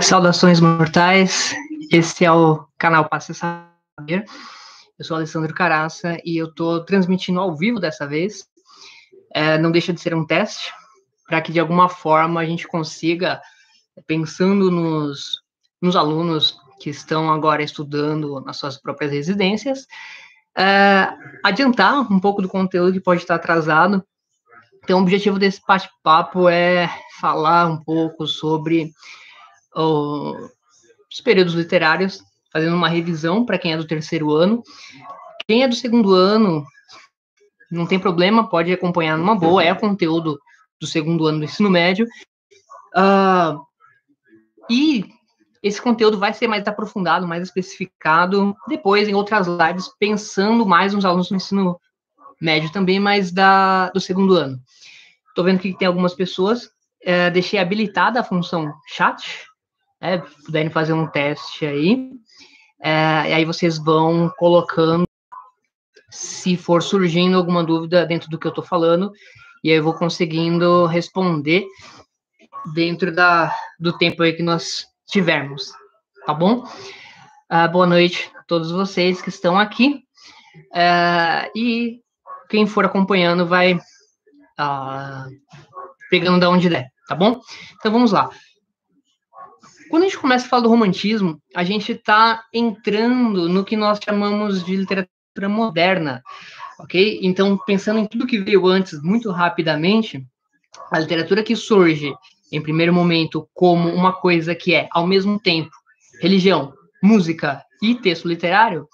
Saudações mortais, esse é o canal Passe a Saber. Eu sou Alessandro Caraça e eu estou transmitindo ao vivo dessa vez. Não deixa de ser um teste, para que de alguma forma a gente consiga, pensando nos alunos que estão agora estudando nas suas próprias residências, adiantar um pouco do conteúdo que pode estar atrasado. Então, o objetivo desse bate-papo é falar um pouco sobre os períodos literários, fazendo uma revisão para quem é do terceiro ano. Quem é do segundo ano, não tem problema, pode acompanhar numa boa, é conteúdo do segundo ano do ensino médio. E esse conteúdo vai ser mais aprofundado, mais especificado, depois em outras lives, pensando mais nos alunos do ensino médio também, mas do segundo ano. Estou vendo que tem algumas pessoas, deixei habilitada a função chat, puderem fazer um teste aí, e aí vocês vão colocando, se for surgindo alguma dúvida dentro do que eu estou falando, e aí eu vou conseguindo responder dentro do tempo aí que nós tivermos, tá bom? Boa noite a todos vocês que estão aqui, e quem for acompanhando vai pegando da onde der, tá bom? Então vamos lá. Quando a gente começa a falar do romantismo, a gente está entrando no que nós chamamos de literatura moderna, ok? Então, pensando em tudo que veio antes, muito rapidamente, a literatura que surge, em primeiro momento, como uma coisa que é, ao mesmo tempo, religião, música e texto literário,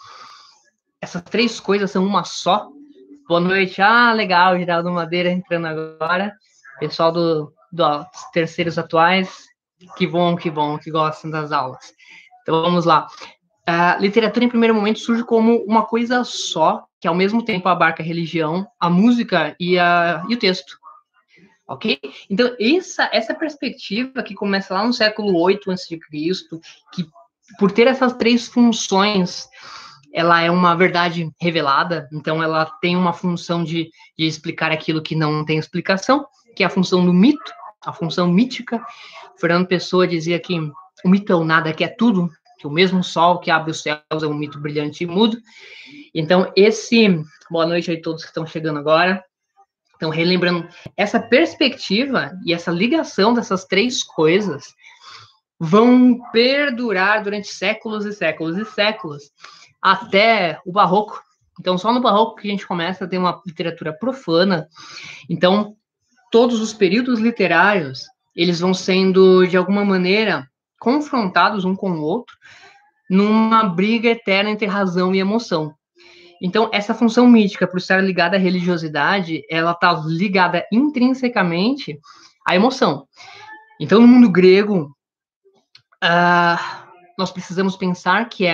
essas três coisas são uma só. Boa noite. Legal, Geraldo Madeira entrando agora. Pessoal dos terceiros atuais, que bom, que gostam das aulas. Então, vamos lá. A literatura, em primeiro momento, surge como uma coisa só, que ao mesmo tempo abarca a religião, a música e o texto. Ok? Então, essa perspectiva que começa lá no século VIII a.C., que por ter essas três funções, ela é uma verdade revelada, então ela tem uma função de explicar aquilo que não tem explicação, que é a função do mito, a função mítica. Fernando Pessoa dizia que o mito é o nada, que é tudo, que o mesmo sol que abre os céus é um mito brilhante e mudo. Então, boa noite a todos que estão chegando agora. Então, relembrando, essa perspectiva e essa ligação dessas três coisas vão perdurar durante séculos e séculos e séculos, até o Barroco. Então, só no Barroco que a gente começa a ter uma literatura profana. Então, todos os períodos literários, eles vão sendo, de alguma maneira, confrontados um com o outro, numa briga eterna entre razão e emoção. Então, essa função mítica, por estar ligada à religiosidade, ela está ligada intrinsecamente à emoção. Então, no mundo grego, nós precisamos pensar que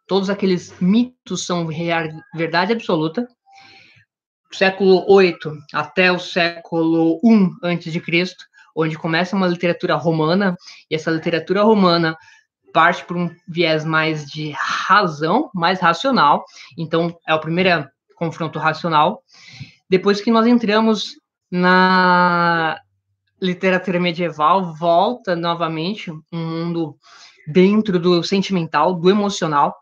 todos aqueles mitos são verdade absoluta. Do século VIII até o século I a.C., onde começa uma literatura romana, e essa literatura romana parte por um viés mais de razão, mais racional. Então, é o primeiro confronto racional. Depois que nós entramos na literatura medieval, volta novamente um mundo dentro do sentimental, do emocional.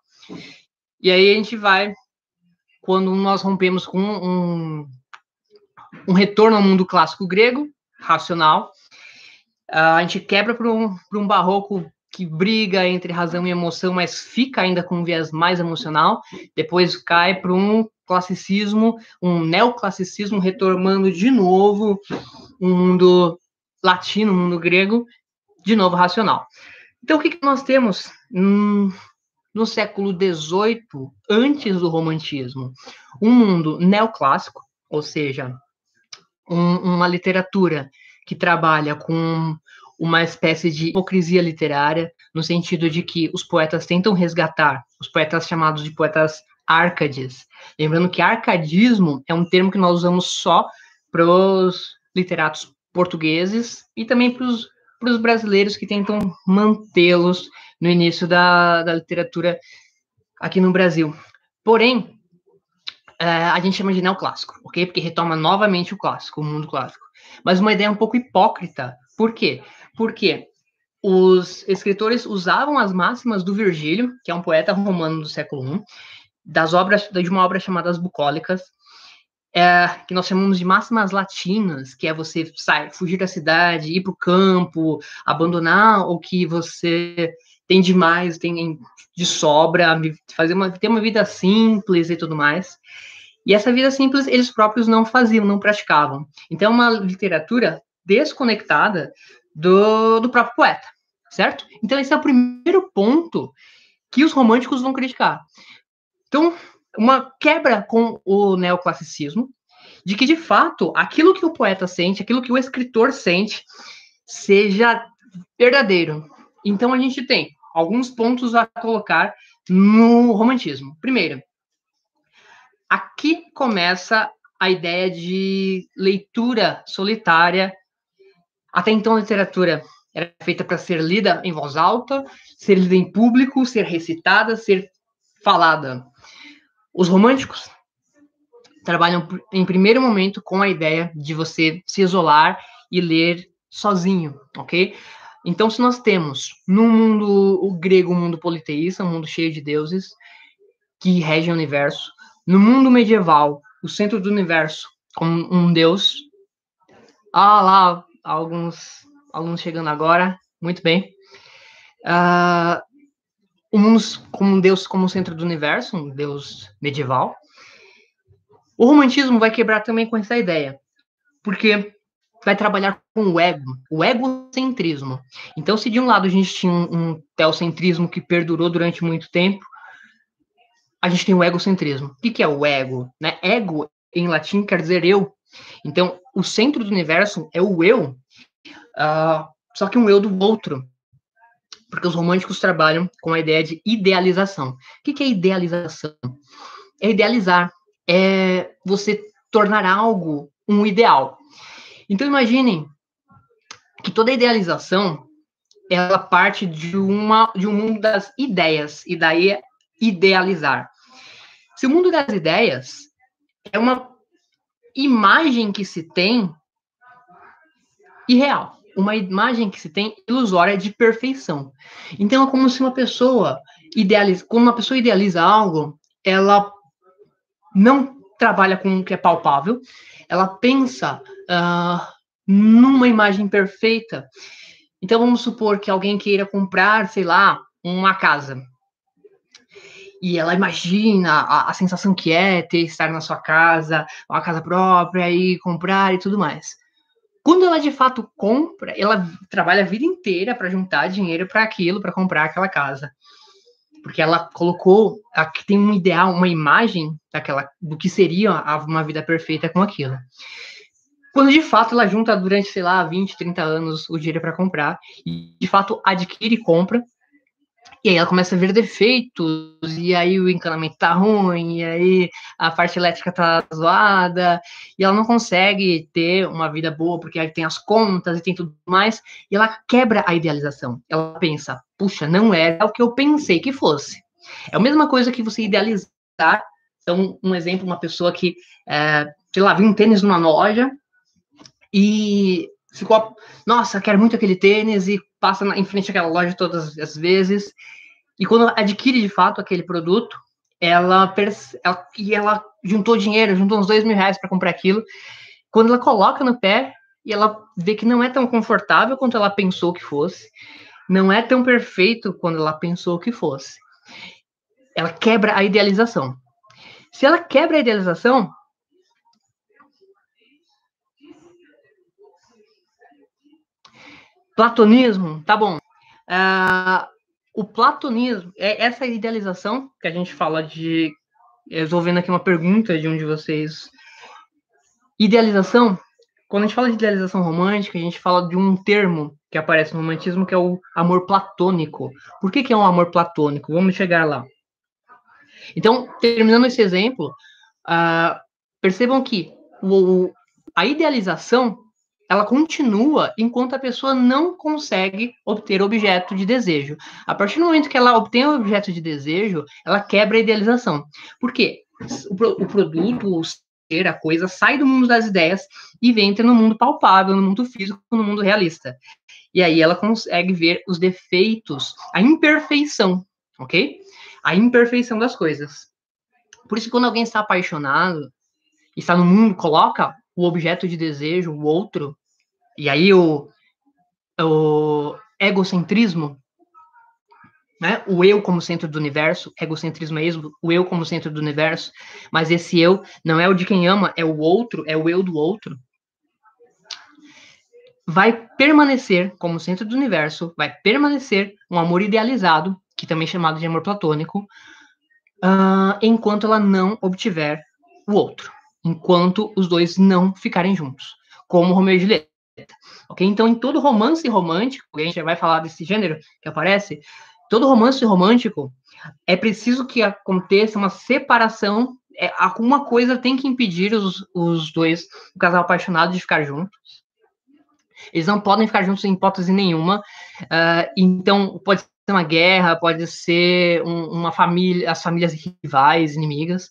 E aí a gente vai, quando nós rompemos com um retorno ao mundo clássico grego, racional, a gente quebra para um barroco que briga entre razão e emoção, mas fica ainda com um viés mais emocional. Depois cai para um classicismo, um neoclassicismo, retomando de novo um mundo latino, um mundo grego, de novo racional. Então, o que nós temos no século XVIII, antes do romantismo? Um mundo neoclássico, ou seja, uma literatura que trabalha com uma espécie de hipocrisia literária, no sentido de que os poetas tentam resgatar, os poetas chamados de poetas árcades. Lembrando que arcadismo é um termo que nós usamos só para os literatos portugueses e também para os brasileiros que tentam mantê-los no início da literatura aqui no Brasil. Porém, a gente chama de neoclássico, ok? Porque retoma novamente o clássico, o mundo clássico. mas uma ideia um pouco hipócrita. Por quê? Porque os escritores usavam as máximas do Virgílio, que é um poeta romano do século I, de uma obra chamada As Bucólicas, que nós chamamos de máximas latinas, que é você fugir da cidade, ir para o campo, abandonar o que você tem demais, tem de sobra, ter uma vida simples e tudo mais. E essa vida simples eles próprios não faziam, não praticavam. Então é uma literatura desconectada do próprio poeta, certo? Então esse é o primeiro ponto que os românticos vão criticar. Então, uma quebra com o neoclassicismo, de que, de fato, aquilo que o poeta sente, aquilo que o escritor sente, seja verdadeiro. Então, a gente tem alguns pontos a colocar no romantismo. Primeiro, aqui começa a ideia de leitura solitária. Até então, a literatura era feita para ser lida em voz alta, ser lida em público, ser recitada, ser falada. Os românticos trabalham, em primeiro momento, com a ideia de você se isolar e ler sozinho, ok? Então, se nós temos no mundo o grego, um mundo politeísta, um mundo cheio de deuses que regem o universo, no mundo medieval, o centro do universo como um deus. Lá, alguns chegando agora, muito bem. O mundo como um deus como o centro do universo, um deus medieval. O romantismo vai quebrar também com essa ideia, porque vai trabalhar com o egocentrismo. Então, se de um lado a gente tinha um teocentrismo que perdurou durante muito tempo, a gente tem o egocentrismo. O que é o ego? Né? Ego, em latim, quer dizer eu. Então, o centro do universo é o eu, só que um eu do outro. Porque os românticos trabalham com a ideia de idealização. O que é idealização? É idealizar. É você tornar algo um ideal. Então, imaginem que toda idealização, ela parte de um mundo das ideias, e daí é idealizar. Se o mundo das ideias é uma imagem que se tem irreal, uma imagem que se tem ilusória de perfeição. Então, é como se uma pessoa quando uma pessoa idealiza algo, ela não trabalha com o que é palpável, ela pensa numa imagem perfeita. Então, vamos supor que alguém queira comprar, sei lá, uma casa. E ela imagina a sensação que é estar na sua casa, uma casa própria, e comprar e tudo mais. Quando ela de fato compra, ela trabalha a vida inteira para juntar dinheiro para aquilo, para comprar aquela casa. Porque ela colocou, aqui tem um ideal, uma imagem do que seria uma vida perfeita com aquilo. Quando de fato ela junta durante, sei lá, 20, 30 anos o dinheiro para comprar, e de fato adquire e compra, e aí ela começa a ver defeitos, e aí o encanamento tá ruim, e aí a parte elétrica tá zoada, e ela não consegue ter uma vida boa, porque aí tem as contas e tem tudo mais, e ela quebra a idealização. Ela pensa, puxa, não era o que eu pensei que fosse. É a mesma coisa que você idealizar. Então, um exemplo, uma pessoa que, sei lá, viu um tênis numa loja, e ficou, nossa, quero muito aquele tênis, e passa em frente àquela loja todas as vezes, e quando ela adquire de fato aquele produto, ela juntou dinheiro, juntou uns R$2.000 para comprar aquilo, quando ela coloca no pé, e ela vê que não é tão confortável quanto ela pensou que fosse, não é tão perfeito quanto ela pensou que fosse. Ela quebra a idealização. Se ela quebra a idealização, platonismo, tá bom. O platonismo é essa idealização que a gente fala de... Eu estou vendo aqui uma pergunta de um de vocês. Idealização, quando a gente fala de idealização romântica, a gente fala de um termo que aparece no romantismo, que é o amor platônico. Por que é um amor platônico? Vamos chegar lá. Então, terminando esse exemplo, percebam que a idealização, ela continua enquanto a pessoa não consegue obter objeto de desejo. A partir do momento que ela obtém o objeto de desejo, ela quebra a idealização. Por quê? O produto, a coisa sai do mundo das ideias e entra no mundo palpável, no mundo físico, no mundo realista. E aí ela consegue ver os defeitos, a imperfeição, ok? A imperfeição das coisas. Por isso, quando alguém está apaixonado, está no mundo, coloca o objeto de desejo, o outro, e aí o egocentrismo, né? O eu como centro do universo, egocentrismo é isso, o eu como centro do universo, mas esse eu não é o de quem ama, é o outro, é o eu do outro. Vai permanecer como centro do universo, vai permanecer um amor idealizado, que também é chamado de amor platônico, enquanto ela não obtiver o outro, enquanto os dois não ficarem juntos, como Romeu e Julieta. Ok? Então, em todo romance romântico, a gente já vai falar desse gênero que aparece, todo romance romântico é preciso que aconteça uma separação, alguma coisa tem que impedir os dois, o casal apaixonado, de ficar juntos. Eles não podem ficar juntos em hipótese nenhuma. Então, pode ser uma guerra, pode ser uma família, as famílias rivais, inimigas,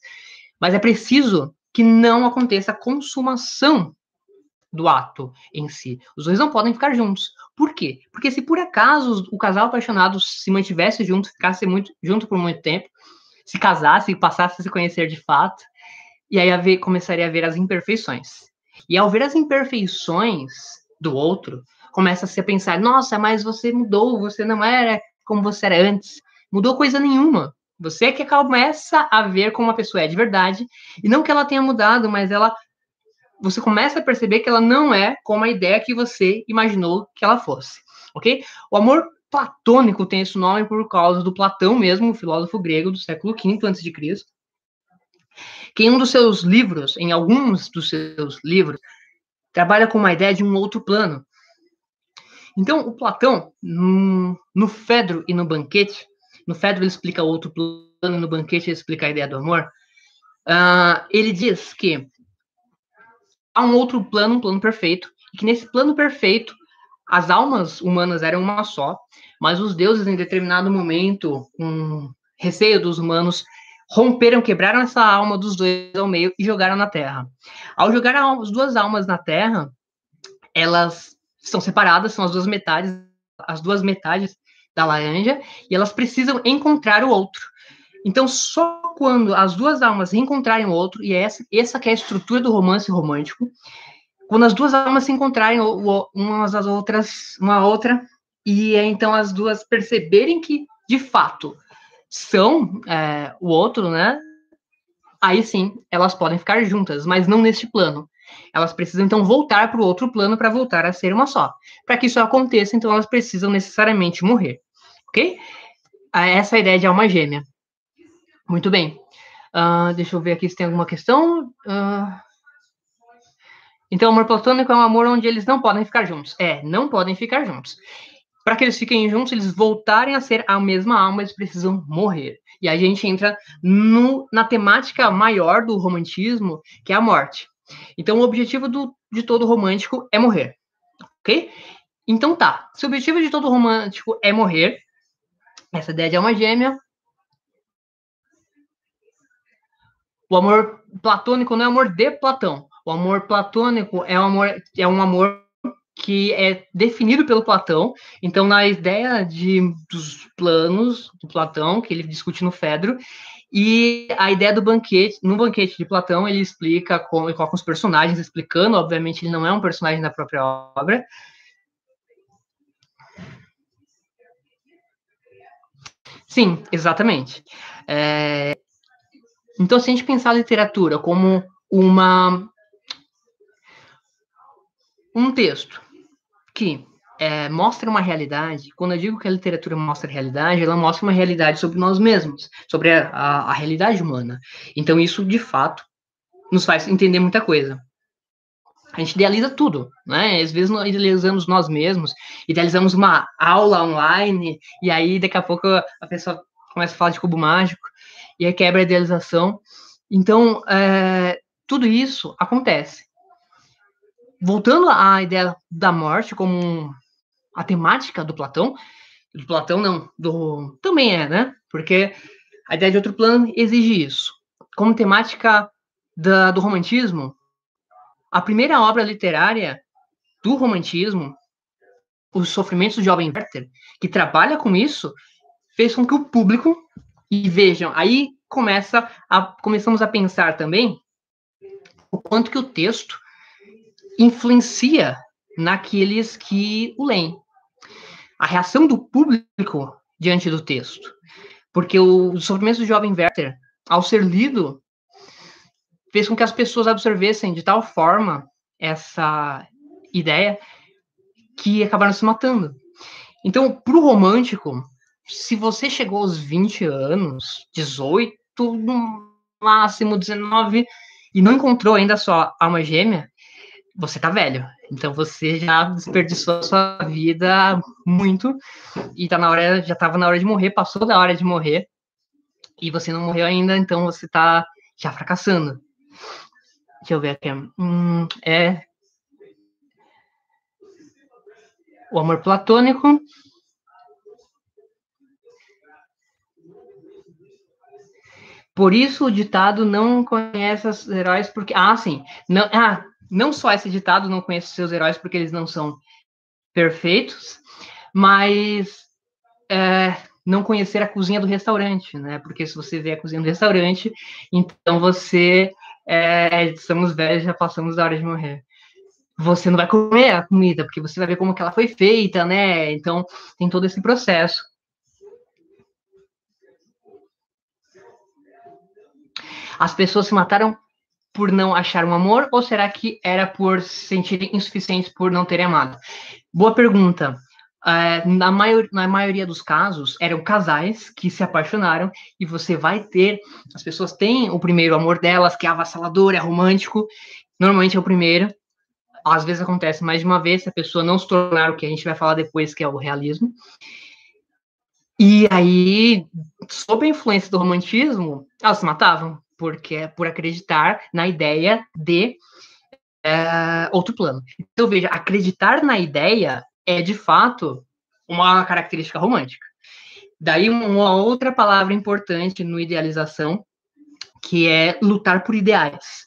mas é preciso que não aconteça a consumação do ato em si. Os dois não podem ficar juntos. Por quê? Porque se por acaso o casal apaixonado se mantivesse junto, ficasse junto por muito tempo, se casasse e passasse a se conhecer de fato, e aí começaria a ver as imperfeições. E ao ver as imperfeições do outro, começa-se a pensar, nossa, mas você mudou, você não era como você era antes. Mudou coisa nenhuma. Você é que começa a ver como a pessoa é de verdade, e não que ela tenha mudado, mas você começa a perceber que ela não é como a ideia que você imaginou que ela fosse, ok? O amor platônico tem esse nome por causa do Platão mesmo, o filósofo grego do século V a.C., que em alguns dos seus livros, trabalha com uma ideia de um outro plano. Então, o Platão, no Fedro e no Banquete, no Fedro ele explica o outro plano, no Banquete ele explica a ideia do amor, ele diz que há um outro plano, um plano perfeito, e que nesse plano perfeito, as almas humanas eram uma só, mas os deuses, em determinado momento, com receio dos humanos, romperam, quebraram essa alma dos dois ao meio e jogaram na Terra. Ao jogar as duas almas na Terra, elas são separadas, são as duas metades da laranja, e elas precisam encontrar o outro. Então, só quando as duas almas reencontrarem o outro, e essa que é a estrutura do romance romântico, quando as duas almas se encontrarem umas às outras, uma outra, e então as duas perceberem que, de fato, são o outro, né? Aí sim, elas podem ficar juntas, mas não neste plano. Elas precisam, então, voltar para o outro plano para voltar a ser uma só. Para que isso aconteça, então, elas precisam necessariamente morrer. Ok? Essa é a ideia de alma gêmea. Muito bem. Deixa eu ver aqui se tem alguma questão. Então, o amor platônico é um amor onde eles não podem ficar juntos. Não podem ficar juntos. Para que eles fiquem juntos, eles voltarem a ser a mesma alma, eles precisam morrer. E aí a gente entra na temática maior do romantismo, que é a morte. Então, o objetivo de todo romântico é morrer. Ok? Então tá. Se o objetivo de todo romântico é morrer, essa ideia de alma gêmea, o amor platônico não é amor de Platão. O amor platônico é um amor que é definido pelo Platão. Então, na ideia dos planos do Platão, que ele discute no Fedro, e a ideia do banquete, no banquete de Platão, ele explica, ele coloca os personagens explicando, obviamente ele não é um personagem da própria obra. Sim, exatamente. Então, se a gente pensar a literatura como um texto que mostra uma realidade, quando eu digo que a literatura mostra a realidade, ela mostra uma realidade sobre nós mesmos, sobre a realidade humana. Então, isso, de fato, nos faz entender muita coisa. A gente idealiza tudo, né? Às vezes nós idealizamos nós mesmos, idealizamos uma aula online, e aí daqui a pouco a pessoa começa a falar de cubo mágico, e aí quebra a idealização. Então, tudo isso acontece. Voltando à ideia da morte como a temática do Platão não, também né? Porque a ideia de outro plano exige isso. Como temática do romantismo, a primeira obra literária do romantismo, Os Sofrimentos do Jovem Werther, que trabalha com isso, fez com que o público, e vejam, aí começamos a pensar também o quanto que o texto influencia naqueles que o leem. A reação do público diante do texto. Porque Os Sofrimentos do Jovem Werther, ao ser lido, fez com que as pessoas absorvessem de tal forma essa ideia que acabaram se matando. Então, para o romântico, se você chegou aos 20 anos, 18, no máximo 19, e não encontrou ainda a sua alma gêmea, você tá velho. Então você já desperdiçou a sua vida muito e já estava na hora de morrer, passou da hora de morrer e você não morreu ainda, então você tá já fracassando. Deixa eu ver aqui. O amor platônico. Por isso o ditado não conhece os heróis porque... sim. Não só esse ditado não conhece os seus heróis porque eles não são perfeitos, mas não conhecer a cozinha do restaurante, né? Porque se você vê a cozinha do restaurante, então você... estamos velhos, já passamos da hora de morrer. Você não vai comer a comida, porque você vai ver como que ela foi feita, né? Então, tem todo esse processo. As pessoas se mataram por não achar um amor, ou será que era por se sentirem insuficientes por não terem amado? Boa pergunta. Na maioria dos casos, eram casais que se apaixonaram e você vai ter... As pessoas têm o primeiro amor delas, que é avassalador, é romântico. Normalmente é o primeiro. Às vezes acontece mais de uma vez, se a pessoa não se tornar o que a gente vai falar depois, que é o realismo. E aí, sob a influência do romantismo, elas se matavam, porque é por acreditar na ideia de outro plano. Então, veja, acreditar na ideia é, de fato, uma característica romântica. Daí, uma outra palavra importante no idealização, que é lutar por ideais.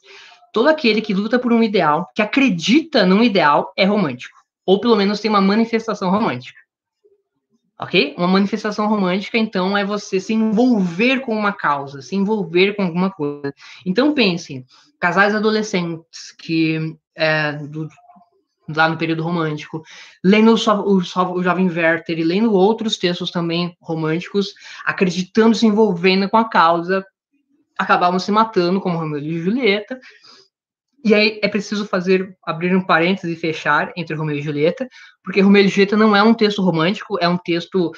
Todo aquele que luta por um ideal, que acredita num ideal, é romântico. Ou, pelo menos, tem uma manifestação romântica. Ok? Uma manifestação romântica, então, é você se envolver com uma causa, se envolver com alguma coisa. Então, pensem, casais adolescentes que, lá no período romântico, lendo o Jovem Werther e lendo outros textos também românticos, acreditando, se envolvendo com a causa, acabavam se matando, como Romeu e Julieta. E aí é preciso abrir um parênteses e fechar entre Romeu e Julieta, porque Romeu e Julieta não é um texto romântico, é um texto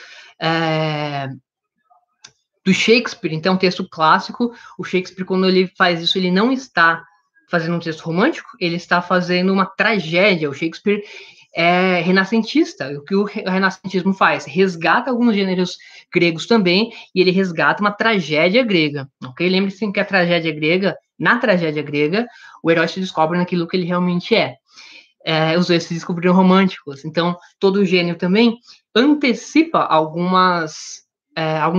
do Shakespeare, então é um texto clássico. O Shakespeare, quando ele faz isso, ele não está fazendo um texto romântico, ele está fazendo uma tragédia. O Shakespeare é renascentista. O que o renascentismo faz? Resgata alguns gêneros gregos também, e ele resgata uma tragédia grega. Ok? Lembre-se que na tragédia grega, o herói se descobre naquilo que ele realmente é. Os dois se descobriram românticos. Então, todo o gênero também antecipa alguns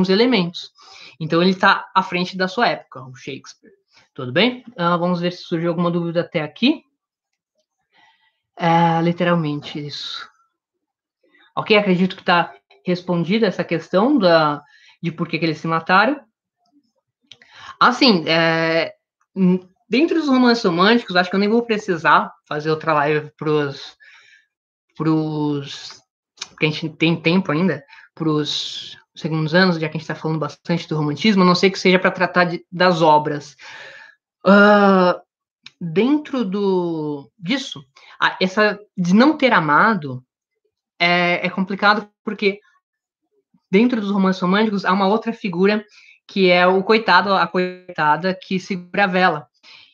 elementos. Então, ele está à frente da sua época, o Shakespeare. Tudo bem? Vamos ver se surgiu alguma dúvida até aqui. Literalmente isso. Ok? Acredito que está respondida essa questão de por que eles se mataram. Assim, dentro dos romances românticos, acho que eu nem vou precisar fazer outra live porque a gente tem tempo ainda, para os segundos anos, já que a gente está falando bastante do romantismo, a não sei que seja para tratar das obras. Dentro disso, essa de não ter amado é complicado, porque dentro dos romances românticos há uma outra figura que é o coitado, a coitada que segura a vela.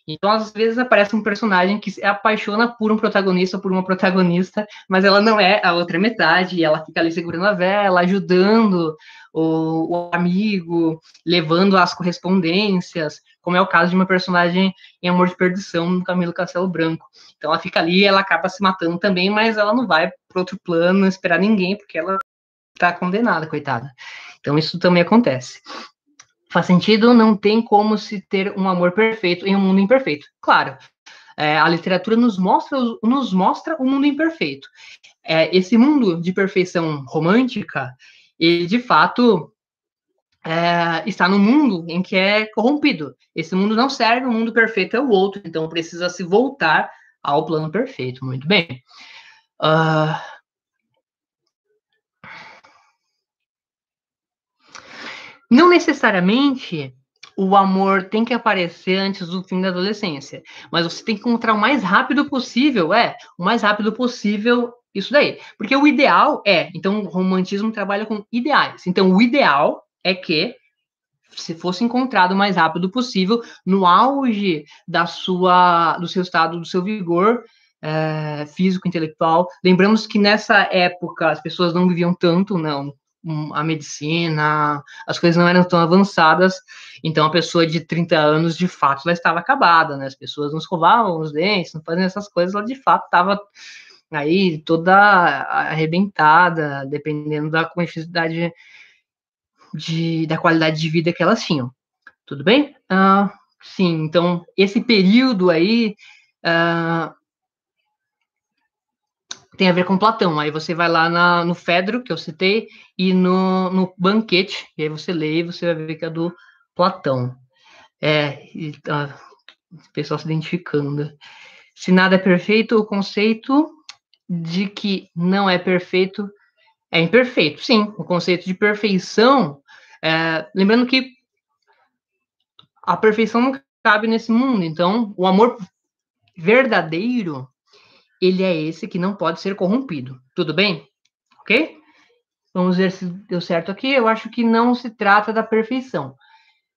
Então, às vezes, aparece um personagem que se apaixona por um protagonista ou por uma protagonista, mas ela não é a outra metade, e ela fica ali segurando a vela, ajudando o amigo, levando as correspondências, como é o caso de uma personagem em Amor de Perdição, no Camilo Castelo Branco. Então, ela fica ali, ela acaba se matando também, mas ela não vai para outro plano esperar ninguém, porque ela está condenada, coitada. Então, isso também acontece. Faz sentido? Não tem como se ter um amor perfeito em um mundo imperfeito. Claro, a literatura nos mostra o mundo imperfeito. Esse mundo de perfeição romântica, ele de fato está no mundo em que é corrompido. Esse mundo não serve, o mundo perfeito é o outro, então precisa se voltar ao plano perfeito. Muito bem. Não necessariamente o amor tem que aparecer antes do fim da adolescência, mas você tem que encontrar o mais rápido possível, isso daí. Porque o ideal então o romantismo trabalha com ideais. Então o ideal é que se fosse encontrado o mais rápido possível, no auge do seu estado, do seu vigor físico, intelectual. Lembramos que nessa época as pessoas não viviam tanto, não. A medicina, as coisas não eram tão avançadas, então a pessoa de 30 anos, de fato, ela estava acabada, né? As pessoas não escovavam os dentes, não faziam essas coisas, ela de fato estava aí toda arrebentada, dependendo da quantidade da qualidade de vida que elas tinham. Tudo bem? Sim, então esse período aí tem a ver com Platão. Aí você vai lá no Fedro, que eu citei, e no Banquete, e aí você lê e você vai ver que é do Platão. O pessoal se identificando. Se nada é perfeito, o conceito de que não é perfeito é imperfeito. Sim, o conceito de perfeição, lembrando que a perfeição não cabe nesse mundo, então o amor verdadeiro, ele é esse que não pode ser corrompido. Tudo bem? Ok? Vamos ver se deu certo aqui. Eu acho que não se trata da perfeição.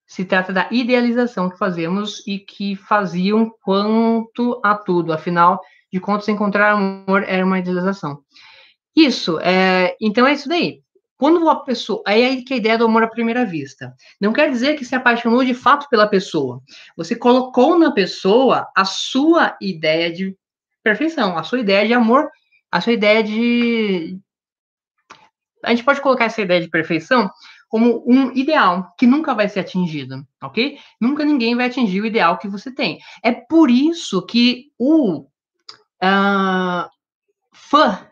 Se trata da idealização que fazemos e que faziam quanto a tudo. Afinal de contas, encontrar amor era uma idealização. Isso, então é isso daí. Quando a pessoa. Aí que é a ideia do amor à primeira vista. Não quer dizer que se apaixonou de fato pela pessoa. Você colocou na pessoa a sua ideia de perfeição, a sua ideia de amor, a sua ideia de. A gente pode colocar essa ideia de perfeição como um ideal que nunca vai ser atingido, ok? Nunca ninguém vai atingir o ideal que você tem. É por isso que o fã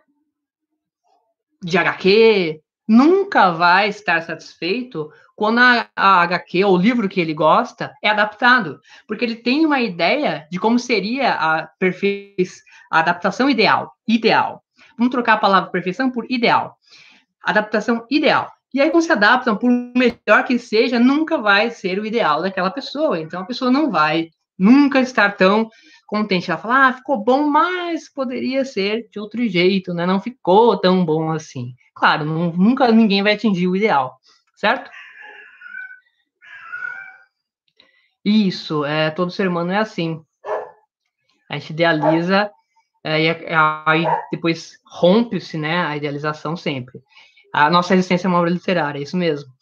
de HQ nunca vai estar satisfeito quando a HQ ou o livro que ele gosta é adaptado, porque ele tem uma ideia de como seria a adaptação ideal. Vamos trocar a palavra perfeição por ideal. Adaptação ideal. E aí, quando se adaptam, por melhor que seja, nunca vai ser o ideal daquela pessoa. Então, a pessoa não vai nunca estar tão contente. Ela fala, ficou bom, mas poderia ser de outro jeito, né? Não ficou tão bom assim. Claro, nunca ninguém vai atingir o ideal, certo? Isso, todo ser humano é assim. A gente idealiza, e aí depois rompe-se, né, a idealização sempre. A nossa existência é uma obra literária, é isso mesmo.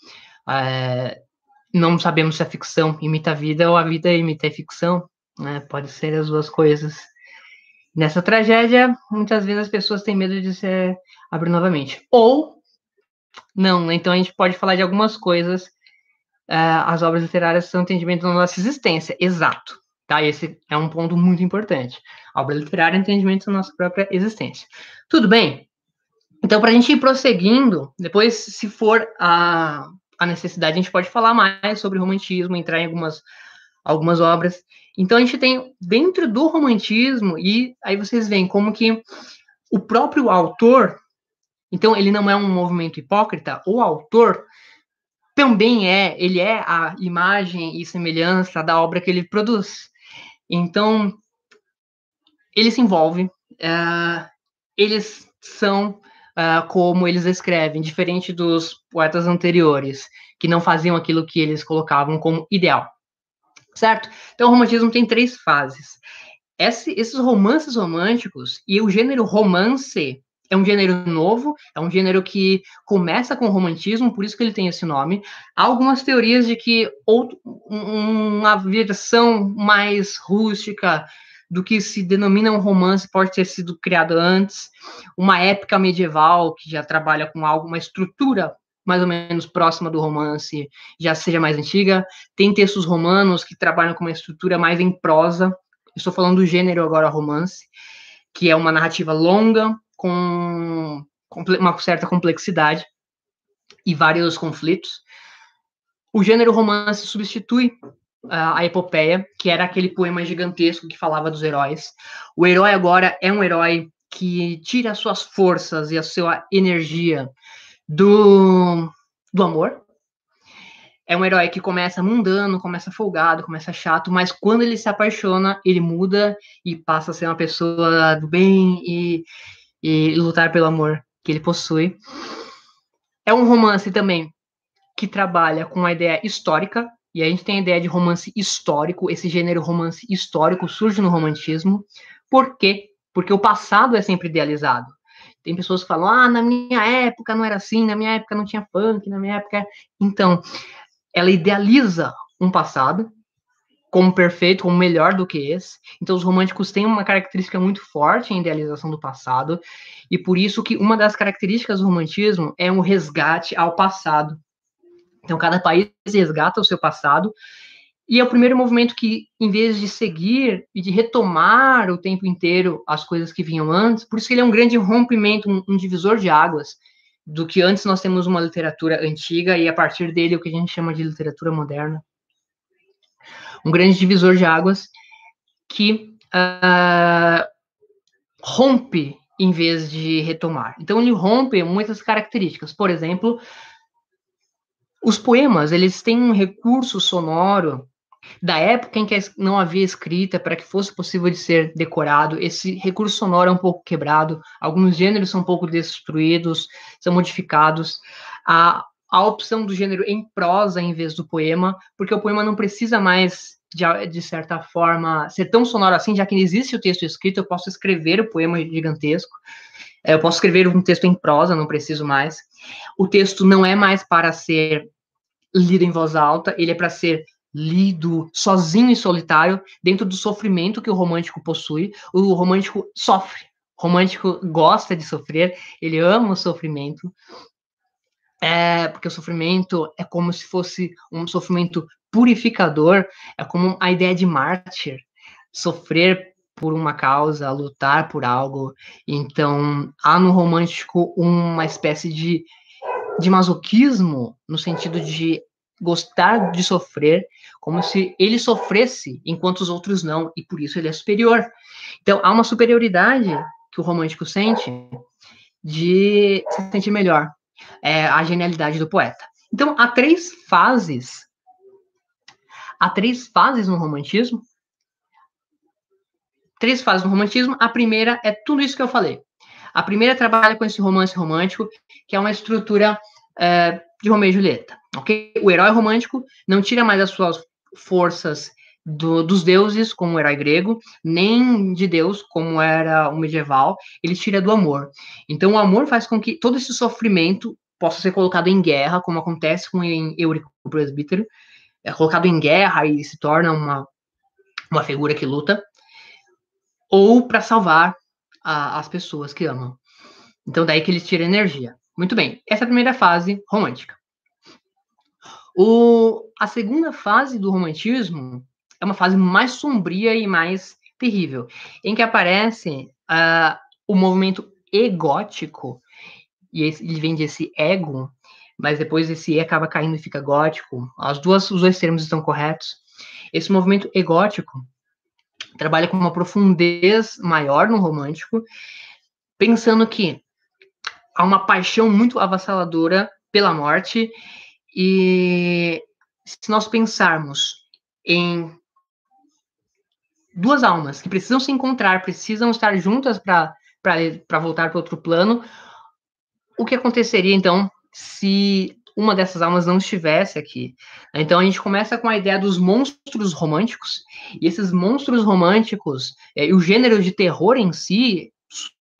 Não sabemos se a ficção imita a vida ou a vida imita a ficção, né? Pode ser as duas coisas. Nessa tragédia, muitas vezes as pessoas têm medo de se abrir novamente. Ou não, então a gente pode falar de algumas coisas. As obras literárias são entendimento da nossa existência, exato. Tá? Esse é um ponto muito importante. A obra literária é entendimento da nossa própria existência. Tudo bem? Então, para a gente ir prosseguindo, depois, se for a necessidade, a gente pode falar mais sobre romantismo, entrar em algumas obras. Então, a gente tem, dentro do romantismo, e aí vocês veem como que o próprio autor, então, ele não é um movimento hipócrita, o autor também ele é a imagem e semelhança da obra que ele produz. Então, ele se envolve, eles são como eles escrevem, diferente dos poetas anteriores, que não faziam aquilo que eles colocavam como ideal, certo? Então, o romantismo tem 3 fases. Esses romances românticos, e o gênero romance é um gênero novo, é um gênero que começa com o romantismo, por isso que ele tem esse nome. Há algumas teorias de que uma versão mais rústica do que se denomina um romance pode ter sido criado antes, uma época medieval que já trabalha com uma estrutura mais ou menos próxima do romance já seja mais antiga. Tem textos romanos que trabalham com uma estrutura mais em prosa. Estou falando do gênero agora romance, que é uma narrativa longa, com uma certa complexidade e vários conflitos. O gênero romance substitui a epopeia, que era aquele poema gigantesco que falava dos heróis. O herói agora é um herói que tira as suas forças e a sua energia do amor. É um herói que começa mundano, começa folgado, começa chato, mas quando ele se apaixona, ele muda e passa a ser uma pessoa do bem e lutar pelo amor que ele possui. É um romance também que trabalha com a ideia histórica, e a gente tem a ideia de romance histórico, esse gênero romance histórico surge no romantismo. Por quê? Porque o passado é sempre idealizado. Tem pessoas que falam, na minha época não era assim, na minha época não tinha funk, na minha época... Então, ela idealiza um passado como perfeito, como melhor do que esse. Então, os românticos têm uma característica muito forte em idealização do passado, e por isso que uma das características do romantismo é um resgate ao passado. Então, cada país resgata o seu passado, e é o primeiro movimento que, em vez de seguir e de retomar o tempo inteiro as coisas que vinham antes, por isso que ele é um grande rompimento, um divisor de águas, do que antes nós temos uma literatura antiga, e a partir dele o que a gente chama de literatura moderna. Um grande divisor de águas que rompe em vez de retomar. Então, ele rompe muitas características. Por exemplo, os poemas, eles têm um recurso sonoro da época em que não havia escrita para que fosse possível de ser decorado. Esse recurso sonoro é um pouco quebrado, alguns gêneros são um pouco destruídos, são modificados. A opção do gênero em prosa em vez do poema, porque o poema não precisa mais, de certa forma, ser tão sonoro assim, já que existe o texto escrito, eu posso escrever o poema gigantesco, eu posso escrever um texto em prosa, não preciso mais. O texto não é mais para ser lido em voz alta, ele é para ser lido sozinho e solitário, dentro do sofrimento que o romântico possui. O romântico sofre, o romântico gosta de sofrer, ele ama o sofrimento, porque o sofrimento é como se fosse um sofrimento purificador, é como a ideia de mártir, sofrer por uma causa, lutar por algo. Então, há no romântico uma espécie de masoquismo, no sentido de gostar de sofrer, como se ele sofresse enquanto os outros não, e por isso ele é superior. Então, há uma superioridade que o romântico sente de se sentir melhor, a genialidade do poeta. Então, há três fases no romantismo. A primeira é tudo isso que eu falei. A primeira trabalha com esse romance romântico, que é uma estrutura de Romeu e Julieta. Okay? O herói romântico não tira mais as suas forças dos deuses, como o herói grego, nem de Deus, como era o medieval, ele tira do amor. Então, o amor faz com que todo esse sofrimento possa ser colocado em guerra, como acontece com Eurico o Presbítero, é colocado em guerra e se torna uma figura que luta, ou para salvar as pessoas que amam. Então, daí que ele tira energia. Muito bem, essa é a primeira fase romântica. A segunda fase do romantismo é uma fase mais sombria e mais terrível, em que aparece o movimento egótico, e ele vem desse ego, mas depois esse E acaba caindo e fica gótico. Os dois termos estão corretos. Esse movimento egótico trabalha com uma profundez maior no romântico, pensando que há uma paixão muito avassaladora pela morte, e se nós pensarmos em duas almas que precisam se encontrar, precisam estar juntas para voltar para outro plano, o que aconteceria, então, se uma dessas almas não estivesse aqui? Então, a gente começa com a ideia dos monstros românticos, e esses monstros românticos, e o gênero de terror em si,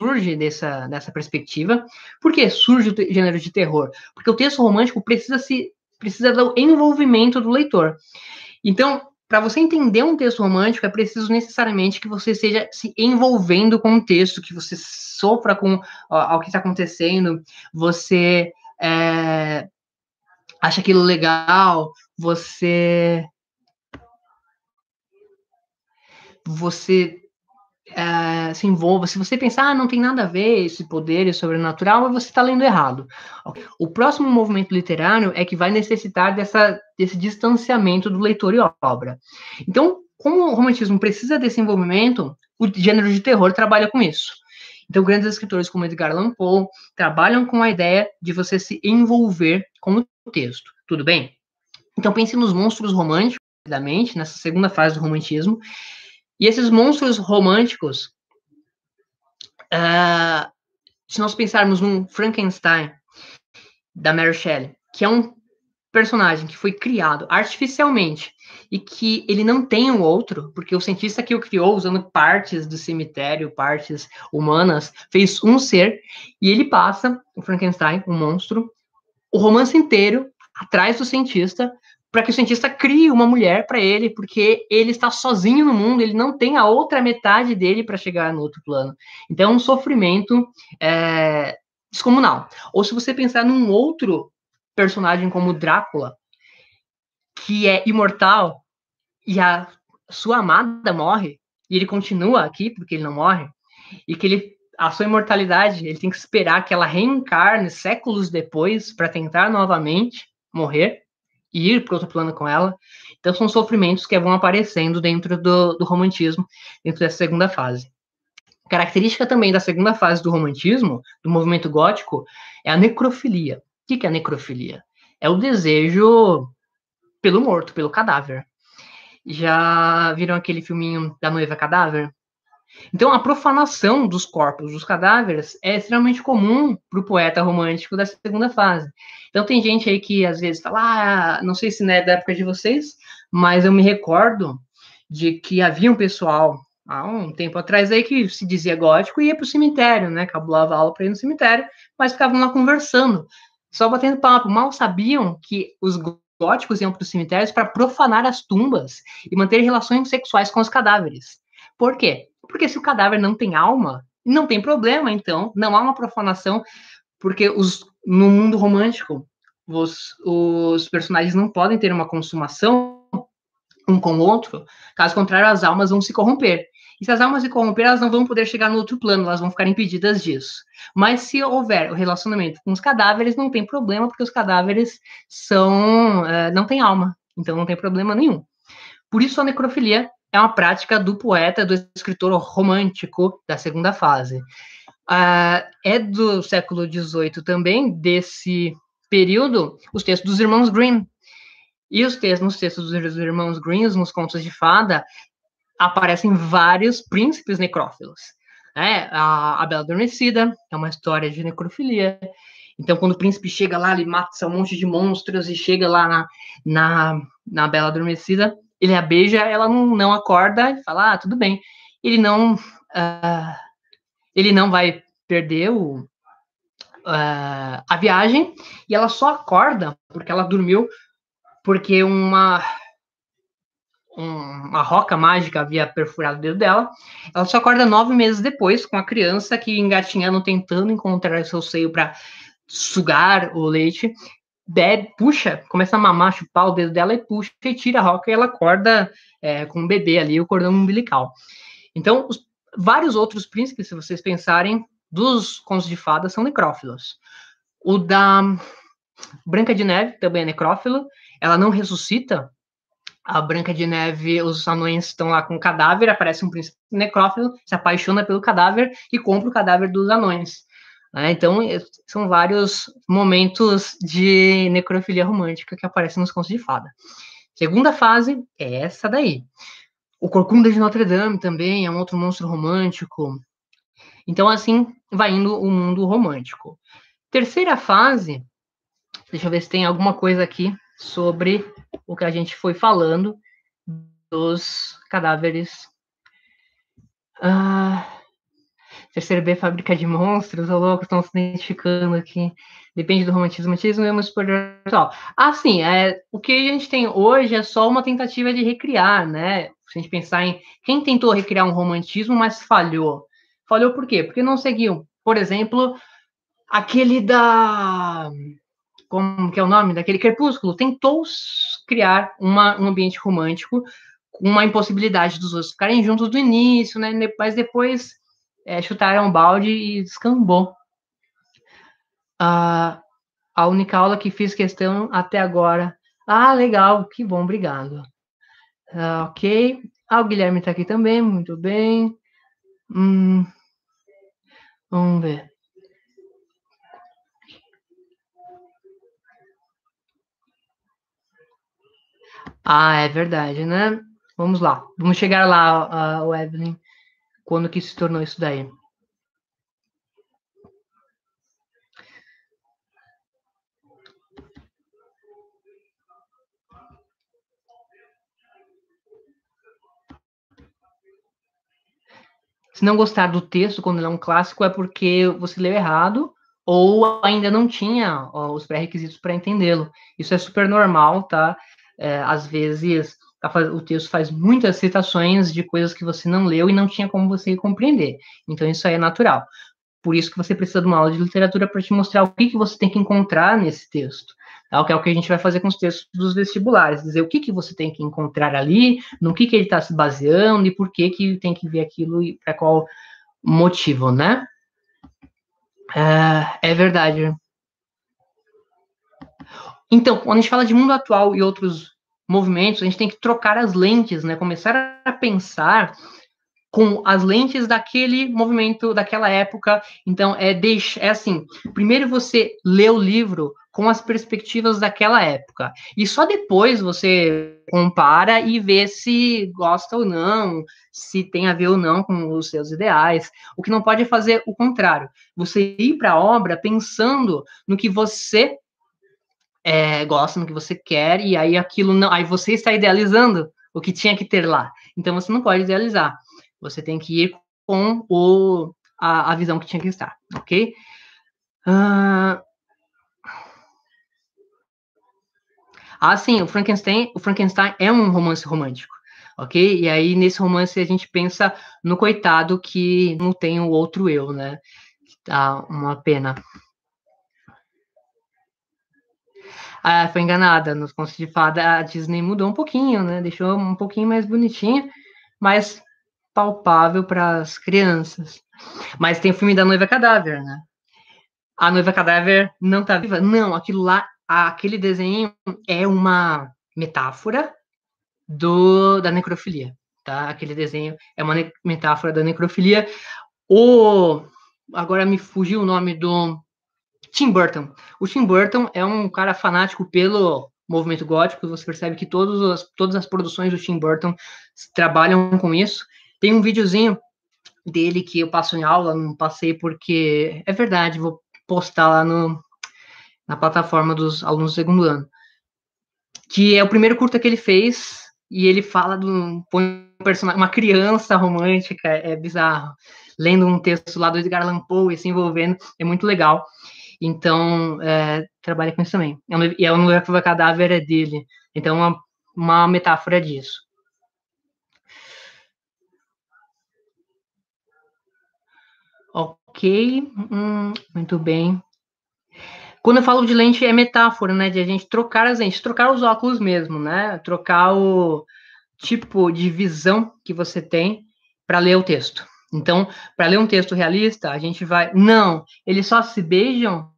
surge dessa perspectiva. Por que surge o gênero de terror? Porque o texto romântico precisa do envolvimento do leitor. Então, para você entender um texto romântico, é preciso necessariamente que você esteja se envolvendo com o texto, que você sofra com o que está acontecendo, você acha aquilo legal, você se envolva. Se você pensar, não tem nada a ver esse poder é sobrenatural, você está lendo errado. O próximo movimento literário é que vai necessitar desse distanciamento do leitor e obra. Então, como o romantismo precisa desse envolvimento, o gênero de terror trabalha com isso. Então, grandes escritores como Edgar Allan Poe trabalham com a ideia de você se envolver com o texto. Tudo bem? Então, pense nos monstros românticos, nessa segunda fase do romantismo. E esses monstros românticos, se nós pensarmos num Frankenstein, da Mary Shelley, que é um personagem que foi criado artificialmente e que ele não tem um outro, porque o cientista que o criou, usando partes do cemitério, partes humanas, fez um ser, e ele passa, o Frankenstein, um monstro, o romance inteiro atrás do cientista, para que o cientista crie uma mulher para ele, porque ele está sozinho no mundo, ele não tem a outra metade dele para chegar no outro plano. Então é um sofrimento descomunal. Ou se você pensar num outro personagem como Drácula, que é imortal, e a sua amada morre, e ele continua aqui porque ele não morre, e que a sua imortalidade, ele tem que esperar que ela reencarne séculos depois para tentar novamente morrer e ir para outro plano com ela. Então são sofrimentos que vão aparecendo dentro do romantismo, dentro dessa segunda fase. Característica também da segunda fase do romantismo, do movimento gótico, é a necrofilia. O que é a necrofilia? É o desejo pelo morto, pelo cadáver. Já viram aquele filminho da Noiva Cadáver? Então, a profanação dos corpos, dos cadáveres, é extremamente comum para o poeta romântico da segunda fase. Então, tem gente aí que às vezes fala, não sei se não é da época de vocês, mas eu me recordo de que havia um pessoal, há um tempo atrás aí, que se dizia gótico e ia para o cemitério, né? Cabulava aula para ir no cemitério, mas ficavam lá conversando, só batendo papo. Mal sabiam que os góticos iam para os cemitérios para profanar as tumbas e manter relações sexuais com os cadáveres. Por quê? Porque se o cadáver não tem alma, não tem problema, então, não há uma profanação, porque no mundo romântico, os personagens não podem ter uma consumação um com o outro, caso contrário, as almas vão se corromper. E se as almas se corromper, elas não vão poder chegar no outro plano, elas vão ficar impedidas disso. Mas se houver o relacionamento com os cadáveres, não tem problema, porque os cadáveres não têm alma, então não tem problema nenhum. Por isso a necrofilia é uma prática do poeta, do escritor romântico da segunda fase. É do século XVIII também, desse período, os textos dos irmãos Grimm. E nos textos dos irmãos Grimm, nos contos de fada, aparecem vários príncipes necrófilos. A Bela Adormecida é uma história de necrofilia. Então, quando o príncipe chega lá, ele mata um monte de monstros e chega lá na Bela Adormecida, ele a beija, ela não acorda e fala, tudo bem. Ele não vai perder a viagem, e ela só acorda porque ela dormiu, porque uma roca mágica havia perfurado o dedo dela. Ela só acorda 9 meses depois, com a criança que engatinhando, tentando encontrar seu seio para sugar o leite, puxa, começa a mamar, chupar o dedo dela e puxa e tira a roca, e ela acorda com o bebê ali, o cordão umbilical. Então, vários outros príncipes, se vocês pensarem, dos contos de fadas são necrófilos. O da Branca de Neve também é necrófilo, ela não ressuscita. A Branca de Neve, os anões estão lá com o cadáver, aparece um príncipe necrófilo, se apaixona pelo cadáver e compra o cadáver dos anões. Então, são vários momentos de necrofilia romântica que aparecem nos contos de fada. Segunda fase é essa daí. O Corcunda de Notre Dame também é um outro monstro romântico. Então, assim, vai indo o mundo romântico. Terceira fase, deixa eu ver se tem alguma coisa aqui sobre o que a gente foi falando dos cadáveres. Terceiro B, Fábrica de Monstros, ou louco, estão se identificando aqui. Depende do romantismo. Romantismo é uma espiritual. Sim, o que a gente tem hoje é só uma tentativa de recriar, né? Se a gente pensar em quem tentou recriar um romantismo, mas falhou. Falhou por quê? Porque não seguiu. Por exemplo, aquele da como que é o nome daquele Crepúsculo, tentou criar um ambiente romântico com uma impossibilidade dos outros ficarem juntos do início, né? Mas depois chutaram o balde e descambou. A única aula que fiz questão até agora. Ah, legal, que bom, obrigado. Ok. O Guilherme está aqui também, muito bem. Vamos ver. É verdade, né? Vamos lá. Vamos chegar lá, Evelyn, quando que se tornou isso daí. Se não gostar do texto quando ele é um clássico, é porque você leu errado ou ainda não tinha os pré-requisitos para entendê-lo. Isso é super normal, tá? Às vezes o texto faz muitas citações de coisas que você não leu e não tinha como você compreender. Então isso aí é natural. Por isso que você precisa de uma aula de literatura para te mostrar o que você tem que encontrar nesse texto. Tá? Que é o que a gente vai fazer com os textos dos vestibulares, dizer o que você tem que encontrar ali, no que ele está se baseando e por que tem que ver aquilo e para qual motivo, né? É verdade. Então, quando a gente fala de mundo atual e outros movimentos, a gente tem que trocar as lentes, né? Começar a pensar com as lentes daquele movimento, daquela época. Então, é assim, primeiro você lê o livro com as perspectivas daquela época, e só depois você compara e vê se gosta ou não, se tem a ver ou não com os seus ideais. O que não pode fazer o contrário, você ir para a obra pensando no que você gosta, no que você quer, e aí aquilo não, aí você está idealizando o que tinha que ter lá. Então você não pode idealizar. Você tem que ir com a visão que tinha que estar, ok? Sim, o Frankenstein é um romance romântico, ok? E aí, nesse romance, a gente pensa no coitado que não tem o outro eu, né? Tá uma pena. Foi enganada. Nos Contos de Fada, a Disney mudou um pouquinho, né? Deixou um pouquinho mais bonitinha, mais palpável para as crianças. Mas tem o filme da Noiva Cadáver, né? A Noiva Cadáver não tá viva? Não, aquilo lá, aquele desenho é uma metáfora da necrofilia, tá? Aquele desenho é uma metáfora da necrofilia. Agora me fugiu o nome do Tim Burton. O Tim Burton é um cara fanático pelo movimento gótico. Você percebe que todas as produções do Tim Burton trabalham com isso. Tem um videozinho dele que eu passo em aula, não passei porque é verdade, vou postar lá na plataforma dos alunos do segundo ano, que é o primeiro curta que ele fez, e ele fala põe um personagem, uma criança romântica, é bizarro, lendo um texto lá do Edgar Allan Poe e se envolvendo, é muito legal. Então, trabalha com isso também. E a Noiva Cadáver é dele. Então, uma metáfora disso. Ok, muito bem. Quando eu falo de lente, é metáfora, né? De a gente trocar as lentes, trocar os óculos mesmo, né? Trocar o tipo de visão que você tem para ler o texto. Então, para ler um texto realista, a gente vai. Não, eles só se beijam.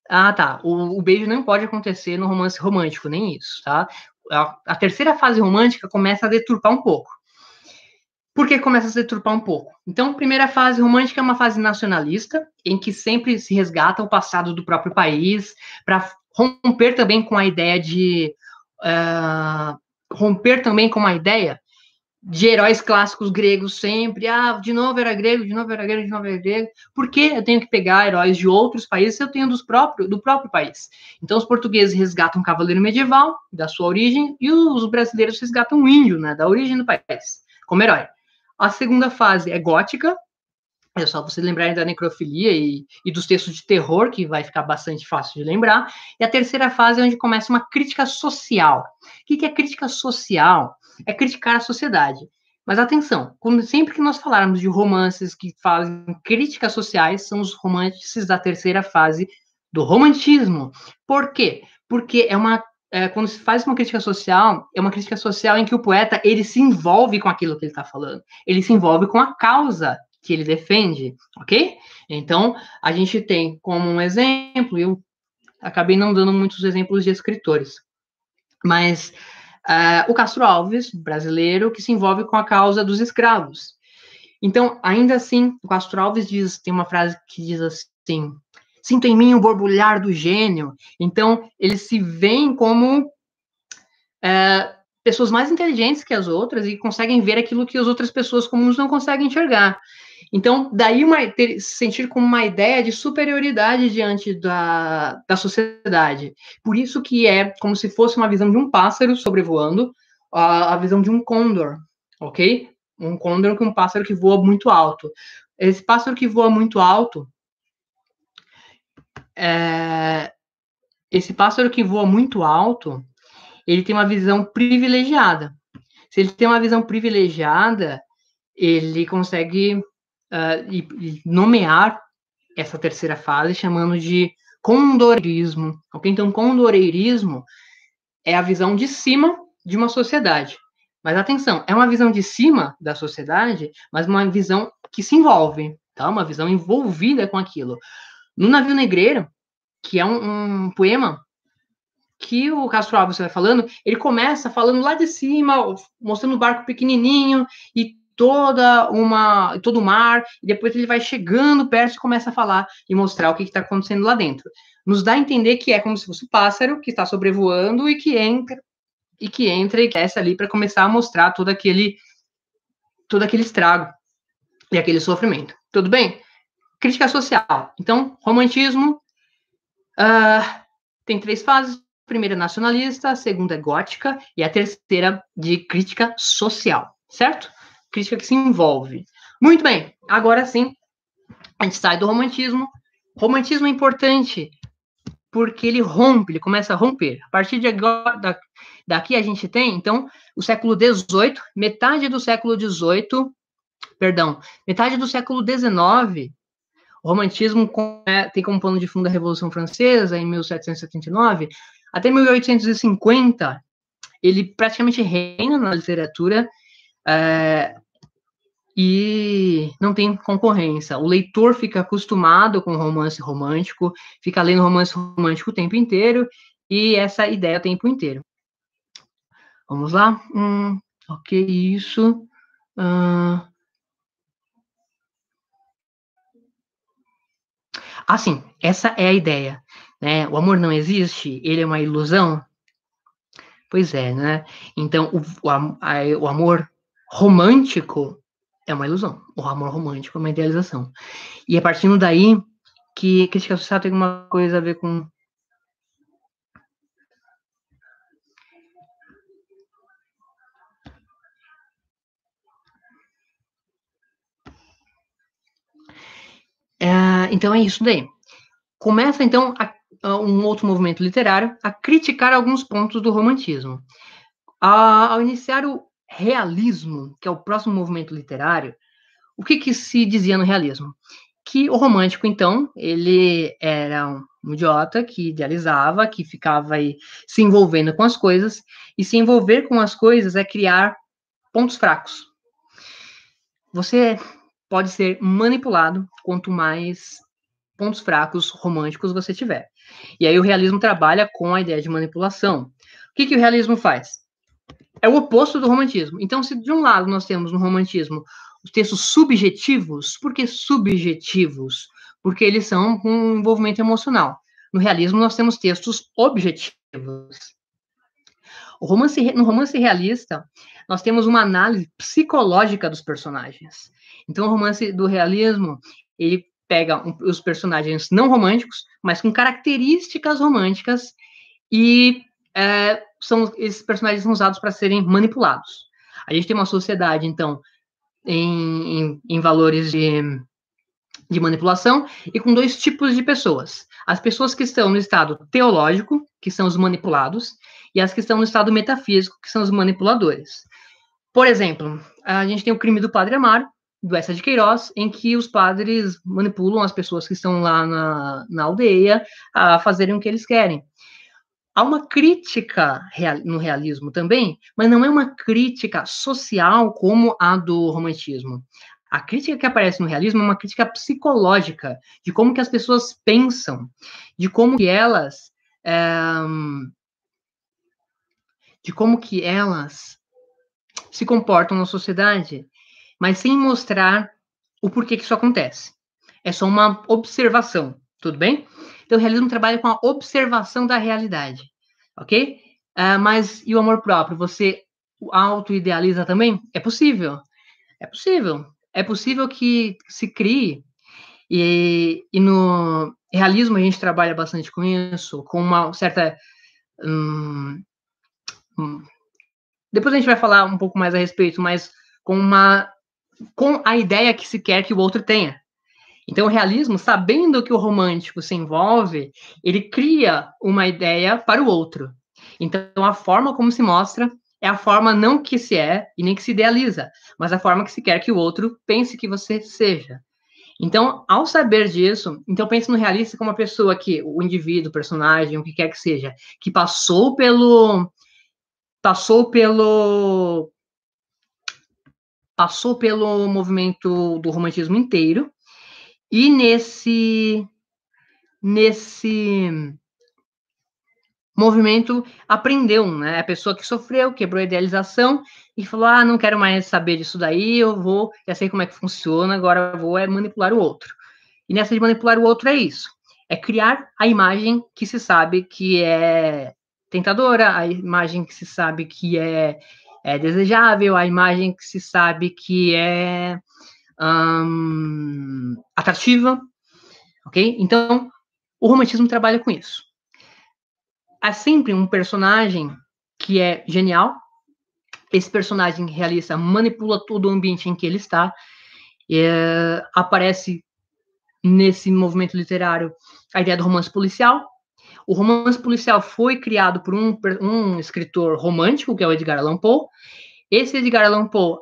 Tá. O beijo não pode acontecer no romance romântico, nem isso, tá? A terceira fase romântica começa a deturpar um pouco. Por que começa a se deturpar um pouco? Então, a primeira fase romântica é uma fase nacionalista, em que sempre se resgata o passado do próprio país, para romper também com a ideia de. Romper também com a ideia de heróis clássicos gregos sempre. De novo era grego, de novo era grego, de novo era grego. Por que eu tenho que pegar heróis de outros países se eu tenho do próprio país? Então, os portugueses resgatam o cavaleiro medieval, da sua origem, e os brasileiros resgatam o índio, né, da origem do país, como herói. A segunda fase é gótica, é só você lembrarem da necrofilia e dos textos de terror, que vai ficar bastante fácil de lembrar. E a terceira fase é onde começa uma crítica social. O que é crítica social? É criticar a sociedade. Mas atenção, sempre que nós falarmos de romances que fazem críticas sociais, são os romances da terceira fase do romantismo. Por quê? Porque quando se faz uma crítica social, é uma crítica social em que o poeta, ele se envolve com aquilo que ele está falando. Ele se envolve com a causa que ele defende, ok? Então, a gente tem como um exemplo, eu acabei não dando muitos exemplos de escritores, mas o Castro Alves, brasileiro, que se envolve com a causa dos escravos. Então, ainda assim, o Castro Alves tem uma frase que diz assim: sinto em mim o borbulhar do gênio. Então, eles se veem como pessoas mais inteligentes que as outras e conseguem ver aquilo que as outras pessoas comuns não conseguem enxergar. Então, daí se sentir como uma ideia de superioridade diante da sociedade. Por isso que é como se fosse uma visão de um pássaro sobrevoando a visão de um condor, ok? Um condor que é um pássaro que voa muito alto. Esse pássaro que voa muito alto, ele tem uma visão privilegiada. Se ele tem uma visão privilegiada, ele consegue nomear essa terceira fase chamando de condoreirismo. Okay? Então, condoreirismo é a visão de cima de uma sociedade. Mas atenção, é uma visão de cima da sociedade, mas uma visão que se envolve, tá? Uma visão envolvida com aquilo. No Navio Negreiro, que é um poema que o Castro Alves vai falando, ele começa falando lá de cima, mostrando o barco pequenininho e todo o mar, e depois ele vai chegando perto e começa a falar e mostrar o que está acontecendo lá dentro. Nos dá a entender que é como se fosse um pássaro que está sobrevoando e que entra e desce ali para começar a mostrar todo aquele estrago e aquele sofrimento. Tudo bem? Crítica social. Então, romantismo tem 3 fases. A primeira é nacionalista, a segunda é gótica e a terceira de crítica social, certo? Crítica que se envolve. Muito bem, agora sim, a gente sai do romantismo. Romantismo é importante porque ele rompe, ele começa a romper. A partir de agora, daqui a gente tem, então, o século XVIII, metade do século XIX, o romantismo tem como pano de fundo a Revolução Francesa, em 1779, até 1850, ele praticamente reina na literatura e não tem concorrência. O leitor fica acostumado com o romance romântico, fica lendo romance romântico o tempo inteiro, e essa ideia o tempo inteiro. Vamos lá? Ok, isso. Assim, essa é a ideia. Né? O amor não existe, ele é uma ilusão. Pois é, né? Então, o amor romântico é uma ilusão. O amor romântico é uma idealização. E é partindo daí que crítica social tem alguma coisa a ver com... Então, é isso daí. Começa, então, um outro movimento literário a criticar alguns pontos do romantismo. Ao iniciar o realismo, que é o próximo movimento literário, o que se dizia no realismo? Que o romântico, então, ele era um idiota que idealizava, que ficava aí se envolvendo com as coisas, e se envolver com as coisas é criar pontos fracos. Você pode ser manipulado quanto mais pontos fracos românticos você tiver. E aí o realismo trabalha com a ideia de manipulação. O que o realismo faz? É o oposto do romantismo. Então, se de um lado nós temos no romantismo os textos subjetivos, por que subjetivos? Porque eles são com um envolvimento emocional. No realismo, nós temos textos objetivos. No romance realista, nós temos uma análise psicológica dos personagens. Então, o romance do realismo, ele pega os personagens não românticos, mas com características românticas, e esses personagens são usados para serem manipulados. A gente tem uma sociedade, então, em valores de manipulação, e com 2 tipos de pessoas. As pessoas que estão no estado teológico, que são os manipulados, e as que estão no estado metafísico, que são os manipuladores. Por exemplo, a gente tem o crime do Padre Amaro, do Eça de Queiroz, em que os padres manipulam as pessoas que estão lá na aldeia a fazerem o que eles querem. Há uma crítica no realismo também, mas não é uma crítica social como a do romantismo. A crítica que aparece no realismo é uma crítica psicológica, de como que as pessoas pensam, de como que elas se comportam na sociedade, mas sem mostrar o porquê que isso acontece. É só uma observação, tudo bem? Então, o realismo trabalha com a observação da realidade, ok? Mas e o amor próprio? Você auto-idealiza também? É possível. É possível. É possível que se crie, e no realismo a gente trabalha bastante com isso, com uma certa... depois a gente vai falar um pouco mais a respeito, mas com a ideia que se quer que o outro tenha. Então, o realismo, sabendo que o romântico se envolve, ele cria uma ideia para o outro. Então, a forma como se mostra é a forma não que se é e nem que se idealiza, mas a forma que se quer que o outro pense que você seja. Então, ao saber disso, então pense no realista como uma pessoa que, o indivíduo, o personagem, o que quer que seja, que passou pelo movimento do romantismo inteiro, e nesse movimento aprendeu, né? A pessoa que sofreu, quebrou a idealização e falou: ah, não quero mais saber disso daí, já sei como é que funciona, agora eu vou manipular o outro. E nessa de manipular o outro é isso, é criar a imagem que se sabe que é tentadora, a imagem que se sabe que é desejável, a imagem que se sabe que é atrativa, ok? Então, o romantismo trabalha com isso. Há sempre um personagem que é genial, esse personagem realista manipula todo o ambiente em que ele está, aparece nesse movimento literário a ideia do romance policial. O romance policial foi criado por um escritor romântico, que é o Edgar Allan Poe. Esse Edgar Allan Poe,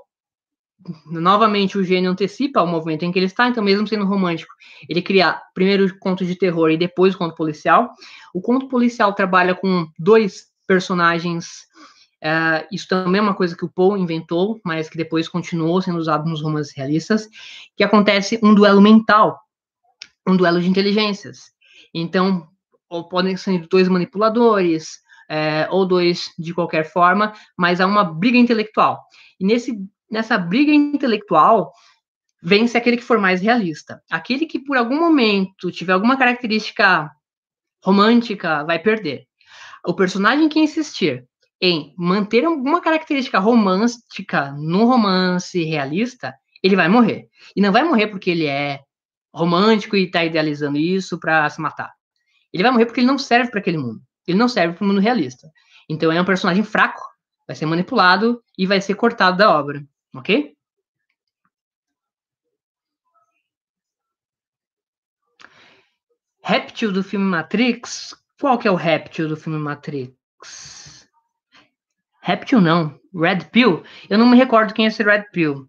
novamente, o gênio antecipa o movimento em que ele está, então, mesmo sendo romântico, ele cria primeiro o conto de terror e depois o conto policial. O conto policial trabalha com dois personagens. Isso também é uma coisa que o Poe inventou, mas que depois continuou sendo usado nos romances realistas, que acontece um duelo mental, um duelo de inteligências. Então, ou podem ser dois manipuladores, ou dois de qualquer forma, mas há uma briga intelectual. E nessa briga intelectual, vence aquele que for mais realista. Aquele que, por algum momento, tiver alguma característica romântica, vai perder. O personagem que insistir em manter alguma característica romântica no romance realista, ele vai morrer. E não vai morrer porque ele é romântico e está idealizando isso para se matar. Ele vai morrer porque ele não serve para aquele mundo. Ele não serve para o mundo realista. Então, é um personagem fraco, vai ser manipulado e vai ser cortado da obra, ok? Réptil do filme Matrix? Qual que é o réptil do filme Matrix? Réptil não, Red Pill. Eu não me recordo quem é esse Red Pill,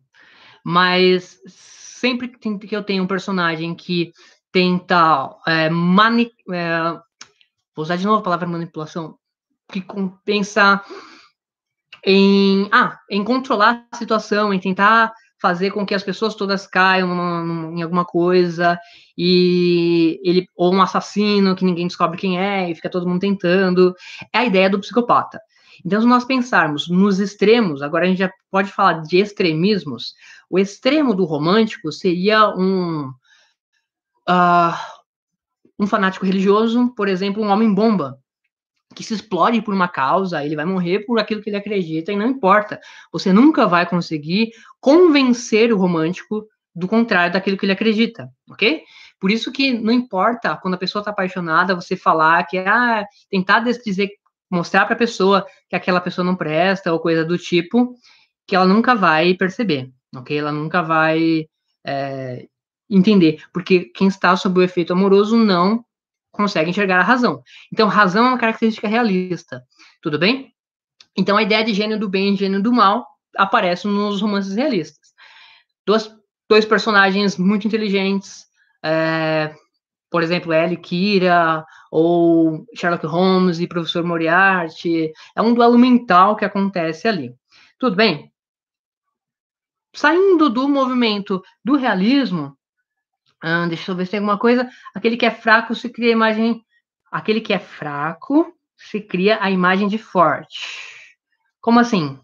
mas sempre que eu tenho um personagem que tenta vou usar de novo a palavra manipulação, que pensa em controlar a situação, em tentar fazer com que as pessoas todas caiam em alguma coisa, ou um assassino que ninguém descobre quem é, e fica todo mundo tentando. É a ideia do psicopata. Então, se nós pensarmos nos extremos, agora a gente já pode falar de extremismos, o extremo do romântico seria um fanático religioso, por exemplo, um homem-bomba, que se explode por uma causa, ele vai morrer por aquilo que ele acredita, e não importa. Você nunca vai conseguir convencer o romântico do contrário daquilo que ele acredita, ok? Por isso que não importa, quando a pessoa está apaixonada, você falar que tentar dizer, mostrar para a pessoa que aquela pessoa não presta, ou coisa do tipo, que ela nunca vai perceber, ok? Ela nunca vai entender, porque quem está sob o efeito amoroso não consegue enxergar a razão. Então, razão é uma característica realista, tudo bem? Então, a ideia de gênio do bem e gênio do mal aparece nos romances realistas. dois personagens muito inteligentes, por exemplo, Ellie Kira, ou Sherlock Holmes e Professor Moriarty. É um duelo mental que acontece ali. Tudo bem? Saindo do movimento do realismo, deixa eu ver se tem alguma coisa. Aquele que é fraco se cria a imagem. Aquele que é fraco se cria a imagem de forte. Como assim?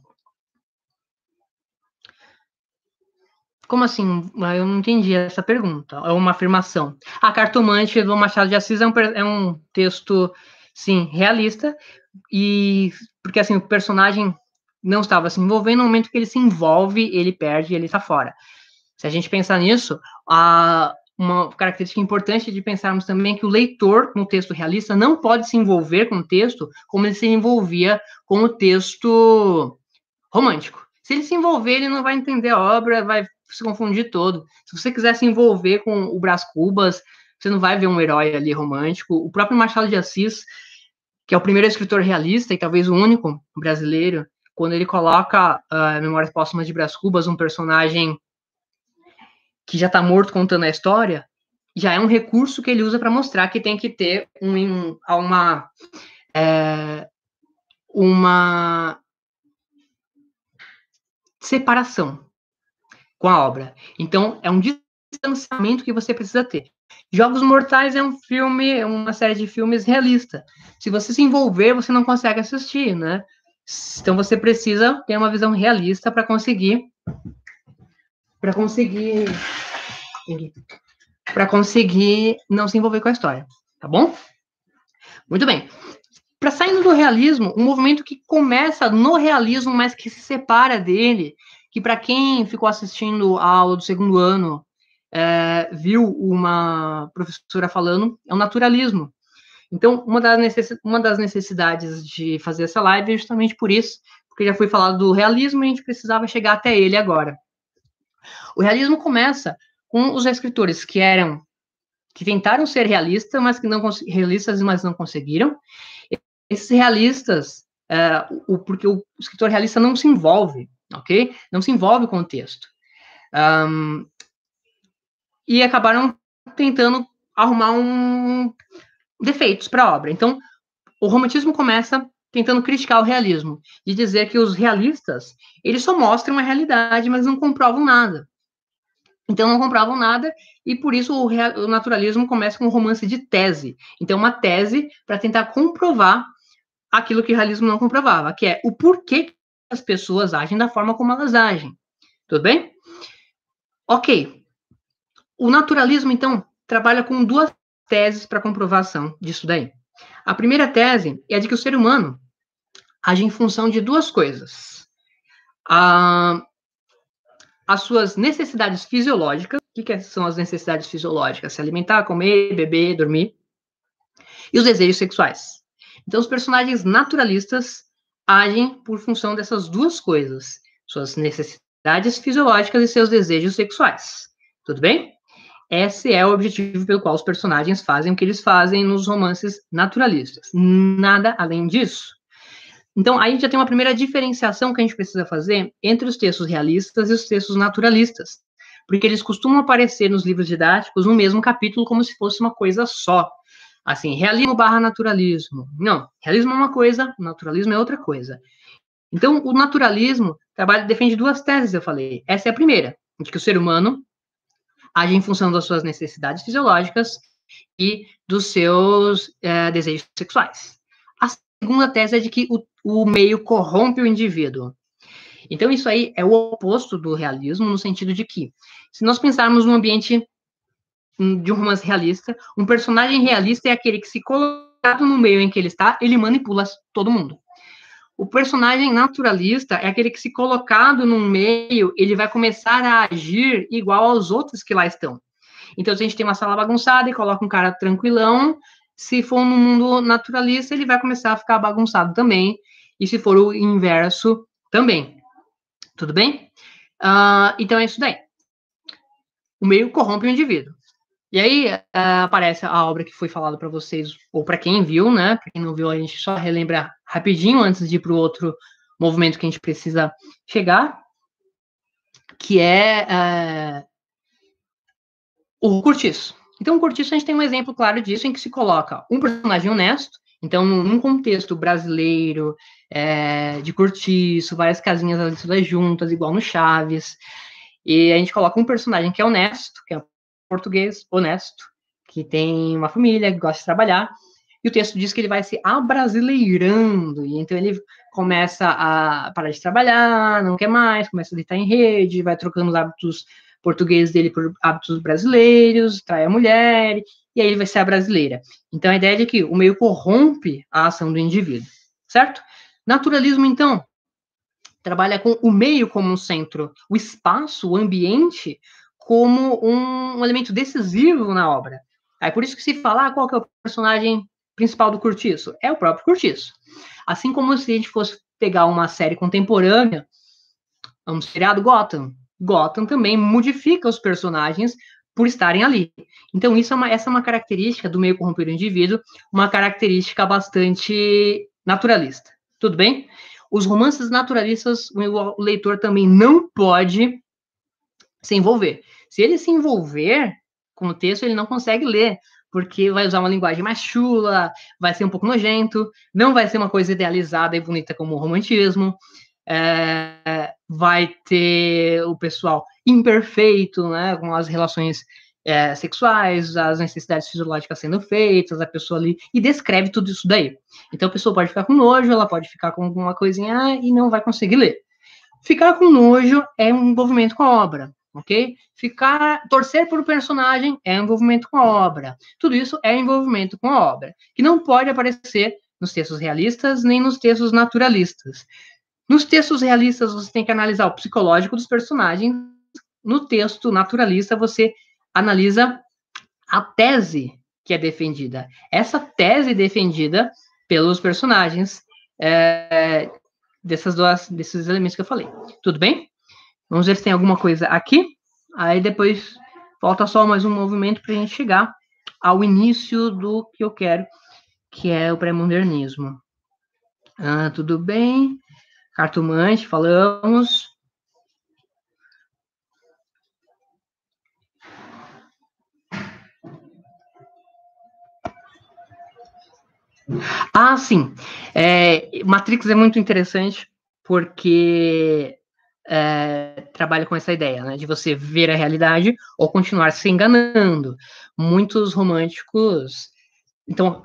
Como assim? Eu não entendi essa pergunta. É uma afirmação. A Cartomante do Machado de Assis é um texto, sim, realista, e porque assim, o personagem não estava se envolvendo, no momento que ele se envolve, ele perde, ele está fora. Se a gente pensar nisso, uma característica importante de pensarmos também é que o leitor, no texto realista, não pode se envolver com o texto como ele se envolvia com o texto romântico. Se ele se envolver, ele não vai entender a obra, vai se confundir todo. Se você quiser se envolver com o Brás Cubas, você não vai ver um herói ali romântico. O próprio Machado de Assis, que é o primeiro escritor realista e talvez o único brasileiro, quando ele coloca Memórias Póstumas de Brás Cubas, um personagem que já está morto contando a história, já é um recurso que ele usa para mostrar que tem que ter uma separação com a obra. Então, é um distanciamento que você precisa ter. Jogos Mortais é um filme, uma série de filmes realista. Se você se envolver, você não consegue assistir, né? Então, você precisa ter uma visão realista para conseguir não se envolver com a história, tá bom? Muito bem. Para saindo do realismo, um movimento que começa no realismo, mas que se separa dele, que para quem ficou assistindo a aula do segundo ano, viu uma professora falando, é o naturalismo. Então, uma das necessidades de fazer essa live é justamente por isso, porque já foi falado do realismo e a gente precisava chegar até ele agora. O realismo começa com os escritores que tentaram ser realistas, mas não conseguiram. Esses realistas, porque o escritor realista não se envolve, ok? Não se envolve com o texto. E acabaram tentando arrumar defeitos para a obra. Então, o romantismo começa tentando criticar o realismo, de dizer que os realistas, eles só mostram a realidade, mas não comprovam nada. Então, não comprovam nada, e por isso o naturalismo começa com um romance de tese. Então, uma tese para tentar comprovar aquilo que o realismo não comprovava, que é o porquê que as pessoas agem da forma como elas agem. Tudo bem? Ok. O naturalismo, então, trabalha com duas teses para comprovação disso daí. A primeira tese é a de que o ser humano age em função de duas coisas. As suas necessidades fisiológicas. O que são as necessidades fisiológicas? Se alimentar, comer, beber, dormir. E os desejos sexuais. Então, os personagens naturalistas agem por função dessas duas coisas. Suas necessidades fisiológicas e seus desejos sexuais. Tudo bem? Esse é o objetivo pelo qual os personagens fazem o que eles fazem nos romances naturalistas. Nada além disso. Então, aí já tem uma primeira diferenciação que a gente precisa fazer entre os textos realistas e os textos naturalistas. Porque eles costumam aparecer nos livros didáticos no mesmo capítulo como se fosse uma coisa só. Assim, realismo barra naturalismo. Não, realismo é uma coisa, naturalismo é outra coisa. Então, o naturalismo defende duas teses, eu falei. Essa é a primeira, de que o ser humano age em função das suas necessidades fisiológicas e dos seus desejos sexuais. A segunda tese é de que o meio corrompe o indivíduo. Então, isso aí é o oposto do realismo, no sentido de que, se nós pensarmos num ambiente de um romance realista, um personagem realista é aquele que, se colocado no meio em que ele está, ele manipula todo mundo. O personagem naturalista é aquele que, se colocado num meio, ele vai começar a agir igual aos outros que lá estão. Então, se a gente tem uma sala bagunçada e coloca um cara tranquilão, se for no mundo naturalista, ele vai começar a ficar bagunçado também, e se for o inverso, também. Tudo bem? Então, é isso daí. O meio corrompe o indivíduo. E aí aparece a obra que foi falada para vocês, ou para quem viu, né? Para quem não viu, a gente só relembra rapidinho antes de ir para o outro movimento que a gente precisa chegar, que é O cortiço. Então, o cortiço, a gente tem um exemplo claro disso, em que se coloca um personagem honesto. Então, num contexto brasileiro, de cortiço, várias casinhas ali juntas, igual no Chaves, e a gente coloca um personagem que é honesto, que é um português honesto, que tem uma família, que gosta de trabalhar, e o texto diz que ele vai se abrasileirando, e então ele começa a parar de trabalhar, não quer mais, começa a deitar em rede, vai trocando os hábitos portugueses dele por hábitos brasileiros, trai a mulher, e aí ele vai ser a brasileira. Então a ideia é de que o meio corrompe a ação do indivíduo, certo? Naturalismo, então, trabalha com o meio como um centro, o espaço, o ambiente, como um elemento decisivo na obra. Aí por isso que se fala, qual que é o personagem principal do Cortiço? É o próprio Cortiço. Assim como se a gente fosse pegar uma série contemporânea, um seriado Gotham. Gotham também modifica os personagens por estarem ali. Então, essa é uma característica do meio corrompido do indivíduo, uma característica bastante naturalista. Tudo bem? Os romances naturalistas, o leitor também não pode se envolver. Se ele se envolver com o texto, ele não consegue ler, porque vai usar uma linguagem mais chula, vai ser um pouco nojento, não vai ser uma coisa idealizada e bonita como o romantismo, vai ter o pessoal imperfeito, né, com as relações sexuais, as necessidades fisiológicas sendo feitas, a pessoa ali, e descreve tudo isso daí. Então a pessoa pode ficar com nojo, ela pode ficar com alguma coisinha e não vai conseguir ler. Ficar com nojo é um envolvimento com a obra, ok? Torcer por um personagem é envolvimento com a obra. Tudo isso é envolvimento com a obra, que não pode aparecer nos textos realistas nem nos textos naturalistas. Nos textos realistas, você tem que analisar o psicológico dos personagens. No texto naturalista, você analisa a tese que é defendida. Essa tese defendida pelos personagens desses elementos que eu falei. Tudo bem? Vamos ver se tem alguma coisa aqui. Aí depois falta só mais um movimento para a gente chegar ao início do que eu quero, que é o pré-modernismo. Tudo bem? Cartomante, falamos. Sim. Matrix é muito interessante porque trabalha com essa ideia, né, de você ver a realidade ou continuar se enganando. Muitos românticos... Então,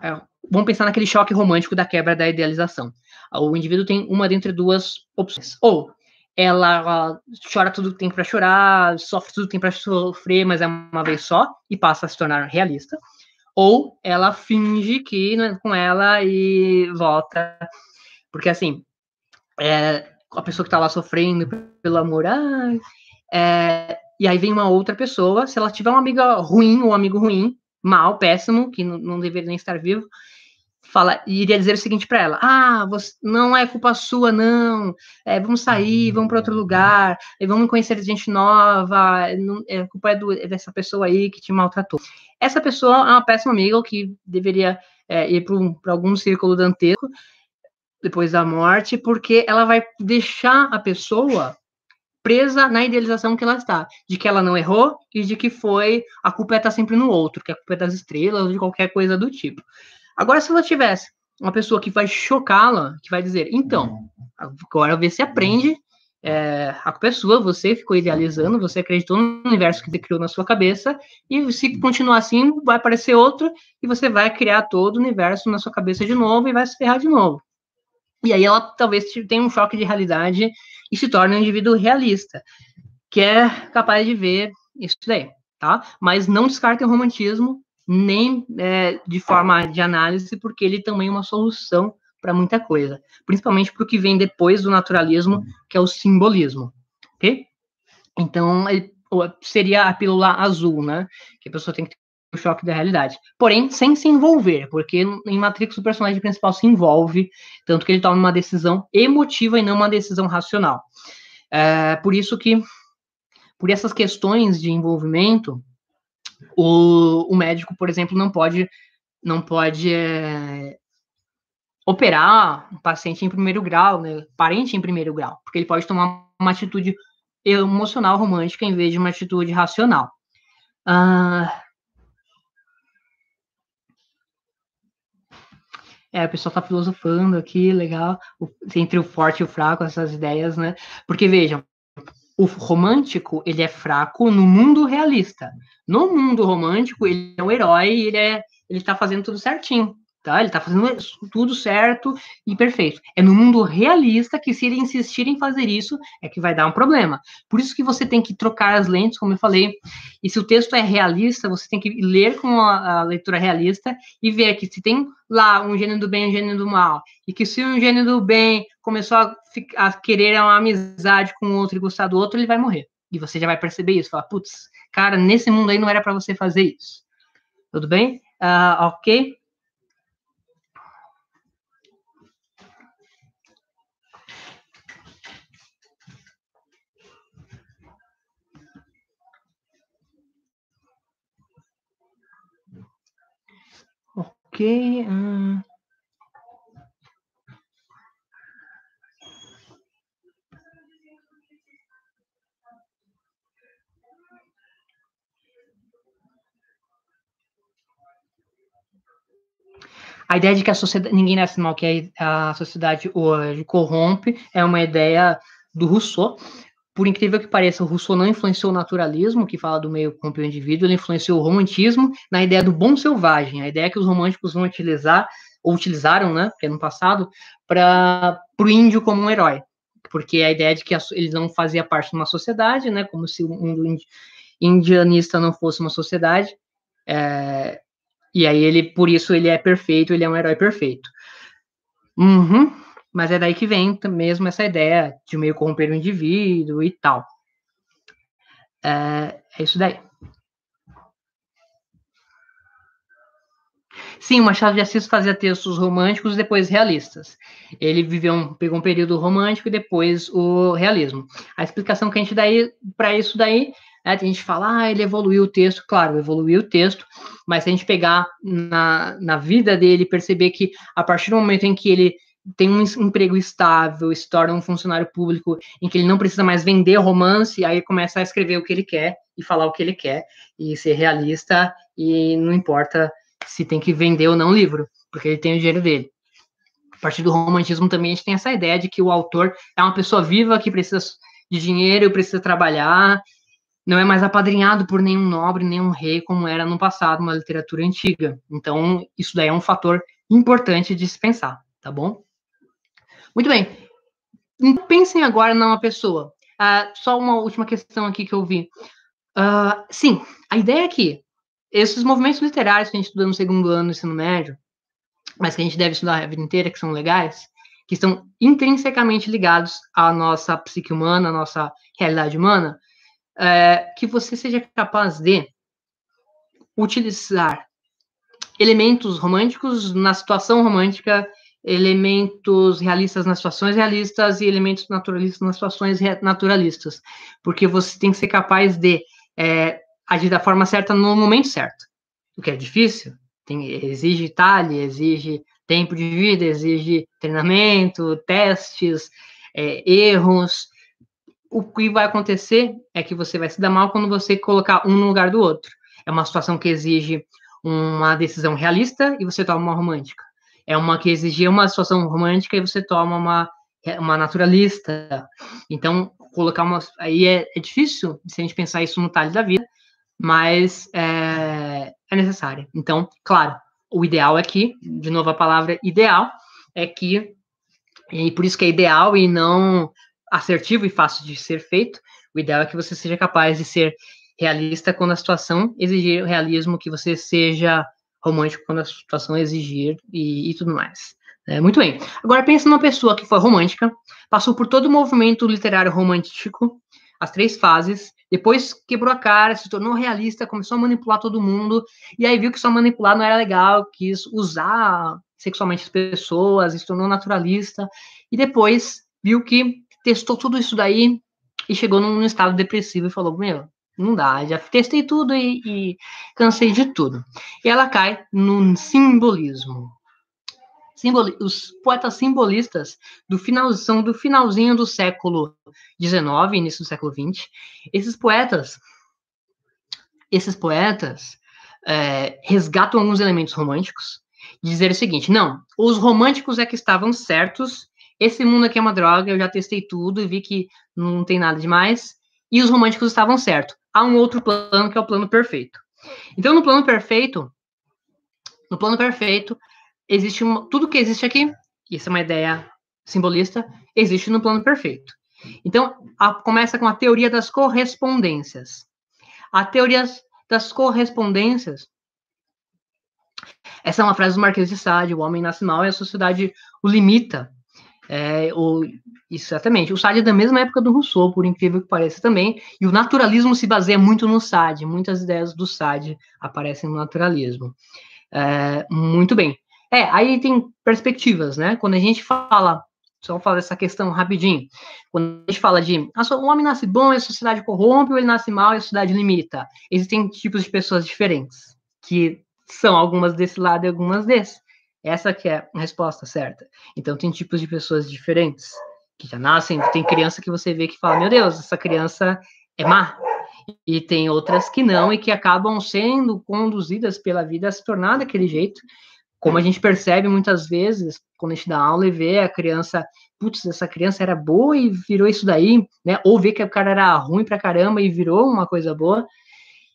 vamos pensar naquele choque romântico da quebra da idealização. O indivíduo tem uma dentre duas opções. Ou ela chora tudo que tem para chorar, sofre tudo que tem para sofrer, mas é uma vez só, e passa a se tornar realista. Ou ela finge que não é com ela e volta. Porque, assim, a pessoa que tá lá sofrendo pelo amor, e aí vem uma outra pessoa, se ela tiver uma amiga ruim ou um amigo ruim, mal, péssimo, que não deveria nem estar vivo, iria dizer o seguinte para ela: você, não é culpa sua, não, vamos sair, vamos para outro lugar, vamos conhecer gente nova, a culpa é dessa pessoa aí que te maltratou. Essa pessoa é uma péssima amiga que deveria ir para algum círculo dantesco depois da morte, porque ela vai deixar a pessoa presa na idealização que ela está, de que ela não errou e de que a culpa está sempre no outro, que a culpa é das estrelas ou de qualquer coisa do tipo. Agora, se ela tivesse uma pessoa que vai chocá-la, que vai dizer, então, agora você aprende, a culpa é sua, você ficou idealizando, você acreditou no universo que você criou na sua cabeça, e se continuar assim, vai aparecer outro, e você vai criar todo o universo na sua cabeça de novo e vai se ferrar de novo. E aí ela talvez tenha um choque de realidade e se torne um indivíduo realista, que é capaz de ver isso daí, tá? Mas não descartem o romantismo, nem de forma de análise, porque ele também é uma solução para muita coisa, principalmente para o que vem depois do naturalismo, que é o simbolismo, ok? Então, seria a pílula azul, né? Que a pessoa tem que ter o choque da realidade. Porém, sem se envolver, porque em Matrix o personagem principal se envolve, tanto que ele toma uma decisão emotiva e não uma decisão racional. Por isso que, por essas questões de envolvimento, o médico, por exemplo, não pode operar um paciente em primeiro grau, né, parente em primeiro grau, porque ele pode tomar uma atitude emocional romântica em vez de uma atitude racional. O pessoal tá filosofando aqui, legal, entre o forte e o fraco, essas ideias, né? Porque, vejam, o romântico, ele é fraco no mundo realista. No mundo romântico, ele é um herói, ele tá fazendo tudo certinho, tá? Ele tá fazendo tudo certo e perfeito. É no mundo realista que, se ele insistir em fazer isso, é que vai dar um problema. Por isso que você tem que trocar as lentes, como eu falei, e se o texto é realista, você tem que ler com a leitura realista e ver que se tem lá um gênio do bem e um gênio do mal, e que se um gênio do bem começou a querer uma amizade com o outro e gostar do outro, ele vai morrer. E você já vai perceber isso. Falar, putz, cara, nesse mundo aí não era para você fazer isso. Tudo bem? Ok? Ok. A ideia de que a sociedade, ninguém nasce mal, que a sociedade hoje corrompe, é uma ideia do Rousseau. Por incrível que pareça, o Rousseau não influenciou o naturalismo, que fala do meio corromper o indivíduo, ele influenciou o romantismo na ideia do bom selvagem, a ideia que os românticos vão utilizar, ou utilizaram, né, porque é no passado, para o índio como um herói. Porque a ideia de que eles não faziam parte de uma sociedade, né, como se o mundo indianista não fosse uma sociedade, e aí por isso ele é perfeito, ele é um herói perfeito. Uhum. Mas é daí que vem mesmo essa ideia de meio corromper o indivíduo e tal. É isso daí. Sim, o Machado de Assis fazia textos românticos e depois realistas. Ele pegou um período romântico e depois o realismo. A explicação que a gente dá para isso daí, né, a gente fala, ele evoluiu o texto. Claro, evoluiu o texto, mas se a gente pegar na vida dele, perceber que a partir do momento em que ele tem um emprego estável, se torna um funcionário público, em que ele não precisa mais vender romance, aí começa a escrever o que ele quer e falar o que ele quer e ser realista, e não importa se tem que vender ou não o livro, porque ele tem o dinheiro dele. A partir do romantismo também a gente tem essa ideia de que o autor é uma pessoa viva que precisa de dinheiro, precisa trabalhar, não é mais apadrinhado por nenhum nobre, nenhum rei, como era no passado, uma literatura antiga. Então, isso daí é um fator importante de se pensar, tá bom? Muito bem. Então, pensem agora numa pessoa. Só uma última questão aqui que eu vi. Sim, a ideia é que esses movimentos literários que a gente estuda no segundo ano do ensino médio, mas que a gente deve estudar a vida inteira, que são legais, que estão intrinsecamente ligados à nossa psique humana, à nossa realidade humana, que você seja capaz de utilizar elementos românticos na situação romântica, elementos realistas nas situações realistas e elementos naturalistas nas situações naturalistas, porque você tem que ser capaz de agir da forma certa no momento certo, o que é difícil, exige talhe, exige tempo de vida, exige treinamento, testes, erros. O que vai acontecer é que você vai se dar mal quando você colocar um no lugar do outro. É uma situação que exige uma decisão realista e você toma uma romântica. É uma que exigia uma situação romântica e você toma uma naturalista. Então, colocar uma... Aí é difícil se a gente pensar isso no talho da vida, mas é necessário. Então, claro, o ideal aqui, de novo a palavra ideal, é que, e por isso que é ideal e não assertivo e fácil de ser feito, o ideal é que você seja capaz de ser realista quando a situação exigir realismo, que você seja romântico quando a situação exigir e tudo mais. Muito bem. Agora pensa numa pessoa que foi romântica, passou por todo o movimento literário romântico, as 3 fases, depois quebrou a cara, se tornou realista, começou a manipular todo mundo, e aí viu que só manipular não era legal, quis usar sexualmente as pessoas, se tornou naturalista, e depois viu que testou tudo isso daí e chegou num estado depressivo e falou, meu, não dá, já testei tudo e cansei de tudo. E ela cai no simbolismo. Os poetas simbolistas são do finalzinho do século XIX, início do século XX. Esses poetas, esses poetas resgatam alguns elementos românticos, dizer o seguinte: não, os românticos é que estavam certos, esse mundo aqui é uma droga, eu já testei tudo e vi que não tem nada demais, e os românticos estavam certos. Há um outro plano que é o plano perfeito. Então, no plano perfeito, existe tudo que existe aqui, isso é uma ideia simbolista, existe no plano perfeito. Então, começa com a teoria das correspondências. A teoria das correspondências, essa é uma frase do Marquês de Sade: o homem nasce mal e a sociedade o limita. Exatamente. O Sade é da mesma época do Rousseau, por incrível que pareça também, e o naturalismo se baseia muito no Sade, muitas ideias do Sade aparecem no naturalismo. Muito bem. Aí tem perspectivas, né? Quando a gente fala, só falar dessa questão rapidinho, quando a gente fala de o homem nasce bom e a sociedade corrompe, ou ele nasce mal e a sociedade limita, existem tipos de pessoas diferentes, que são algumas desse lado e algumas desse. Essa que é a resposta certa. Então, tem tipos de pessoas diferentes, que já nascem, tem criança que você vê que fala, meu Deus, essa criança é má, e tem outras que não, e que acabam sendo conduzidas pela vida a se tornar daquele jeito, como a gente percebe muitas vezes, quando a gente dá aula e vê a criança, putz, essa criança era boa e virou isso daí, né? Ou vê que o cara era ruim pra caramba e virou uma coisa boa.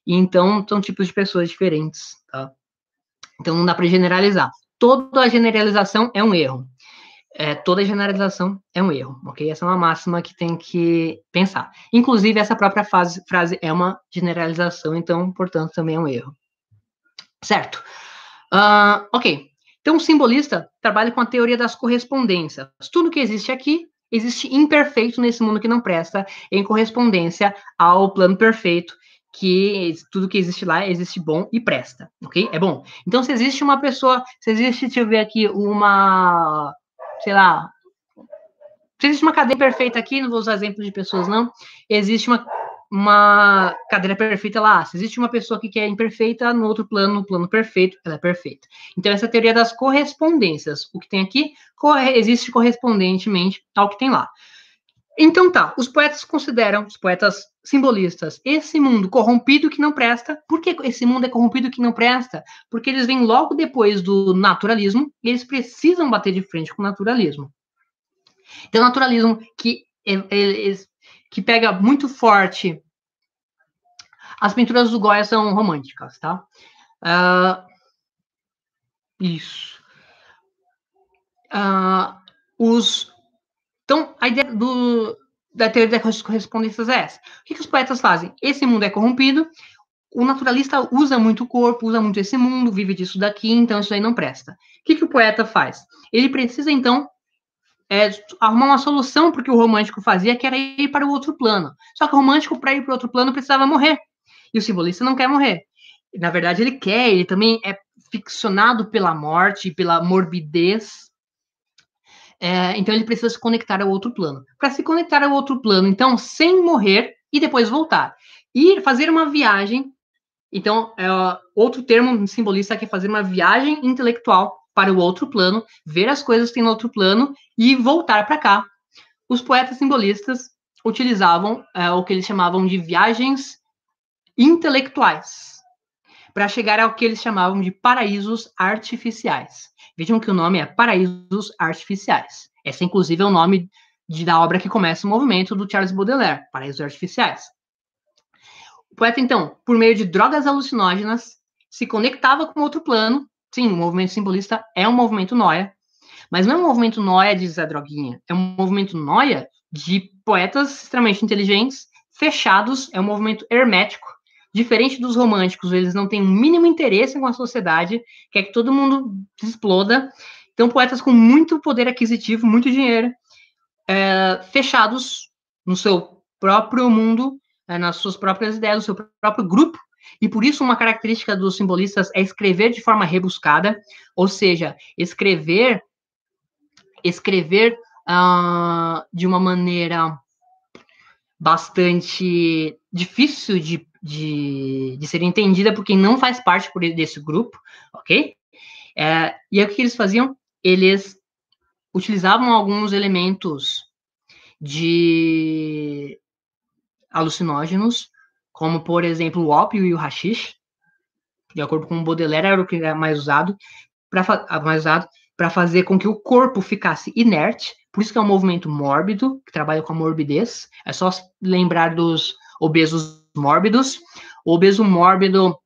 E então, são tipos de pessoas diferentes, tá? Então, não dá para generalizar. Toda generalização é um erro. Toda generalização é um erro, ok? Essa é uma máxima que tem que pensar. Inclusive, essa própria frase é uma generalização, então, portanto, também é um erro. Certo. Ok. Então, o simbolista trabalha com a teoria das correspondências. Tudo que existe aqui existe imperfeito nesse mundo que não presta, em correspondência ao plano perfeito, que tudo que existe lá existe bom e presta, ok? É bom. Então, se existe uma pessoa, deixa eu ver aqui, sei lá, se existe uma cadeia perfeita aqui, não vou usar exemplos de pessoas, não, existe uma cadeira perfeita lá. Se existe uma pessoa que é imperfeita, no outro plano, no plano perfeito, ela é perfeita. Então, essa é a teoria das correspondências. O que tem aqui existe correspondentemente ao que tem lá. Então tá, os poetas consideram, os poetas simbolistas, esse mundo corrompido que não presta. Por que esse mundo é corrompido que não presta? Porque eles vêm logo depois do naturalismo e eles precisam bater de frente com o naturalismo. Então, o naturalismo que pega muito forte. As pinturas do Goya são românticas, tá? Isso. Então, a ideia da teoria das correspondências é essa. O que os poetas fazem? Esse mundo é corrompido, o naturalista usa muito o corpo, usa muito esse mundo, vive disso daqui, então isso aí não presta. O que o poeta faz? Ele precisa, então, arrumar uma solução para o que o romântico fazia, que era ir para o outro plano. Só que o romântico, para ir para o outro plano, precisava morrer. E o simbolista não quer morrer. Na verdade, ele quer, ele também é ficcionado pela morte, pela morbidez. Então, ele precisa se conectar ao outro plano. Para se conectar ao outro plano, então, sem morrer e depois voltar. E fazer uma viagem. Então, outro termo simbolista que é fazer uma viagem intelectual para o outro plano, ver as coisas que tem no outro plano e voltar para cá. Os poetas simbolistas utilizavam o que eles chamavam de viagens intelectuais, para chegar ao que eles chamavam de paraísos artificiais. Vejam que o nome é Paraísos Artificiais. Esse, inclusive, é o nome da obra que começa o movimento do Charles Baudelaire, Paraísos Artificiais. O poeta, então, por meio de drogas alucinógenas, se conectava com outro plano. Sim, o movimento simbolista é um movimento nóia, mas não é um movimento nóia de Zé Droguinha, é um movimento nóia de poetas extremamente inteligentes, fechados, é um movimento hermético, diferente dos românticos, eles não têm o mínimo interesse com a sociedade, quer que todo mundo exploda. Então, poetas com muito poder aquisitivo, muito dinheiro, fechados no seu próprio mundo, nas suas próprias ideias, no seu próprio grupo, e por isso uma característica dos simbolistas é escrever de forma rebuscada, ou seja, escrever de uma maneira bastante difícil de ser entendida por quem não faz parte desse grupo, ok? E aí o que eles faziam? Eles utilizavam alguns elementos de alucinógenos como, por exemplo, o ópio e o haxixe, de acordo com o Baudelaire, era o que era mais usado para fazer com que o corpo ficasse inerte. Por isso que é um movimento mórbido, que trabalha com a morbidez. É só lembrar dos obesos mórbidos. O obeso mórbido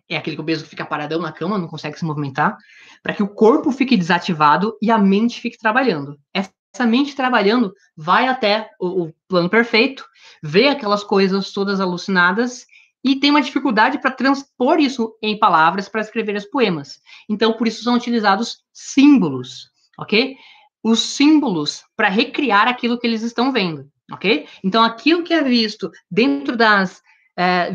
é aquele que o obeso fica paradão na cama, não consegue se movimentar, para que o corpo fique desativado e a mente fique trabalhando. Essa mente trabalhando vai até o plano perfeito, vê aquelas coisas todas alucinadas e tem uma dificuldade para transpor isso em palavras para escrever os poemas. Então, por isso são utilizados símbolos, ok? Os símbolos para recriar aquilo que eles estão vendo, ok? Então, aquilo que é visto dentro das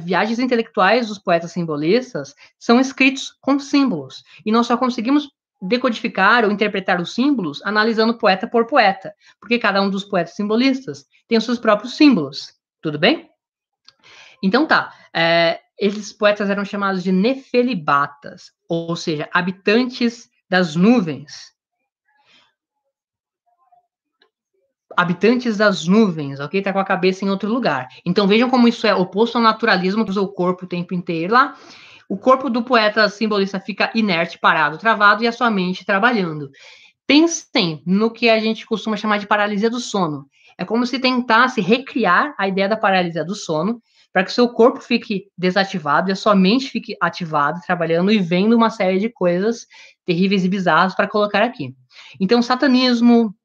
viagens intelectuais dos poetas simbolistas são escritos com símbolos. E nós só conseguimos decodificar ou interpretar os símbolos analisando poeta por poeta, porque cada um dos poetas simbolistas tem os seus próprios símbolos. Tudo bem? Então tá. Esses poetas eram chamados de nefelibatas, ou seja, habitantes das nuvens. Habitantes das nuvens, ok? Tá com a cabeça em outro lugar. Então vejam como isso é oposto ao naturalismo, que usa o corpo o tempo inteiro lá. O corpo do poeta simbolista fica inerte, parado, travado, e a sua mente trabalhando. Pensem no que a gente costuma chamar de paralisia do sono. É como se tentasse recriar a ideia da paralisia do sono, para que o seu corpo fique desativado e a sua mente fique ativada, trabalhando e vendo uma série de coisas terríveis e bizarras para colocar aqui. Então, satanismo,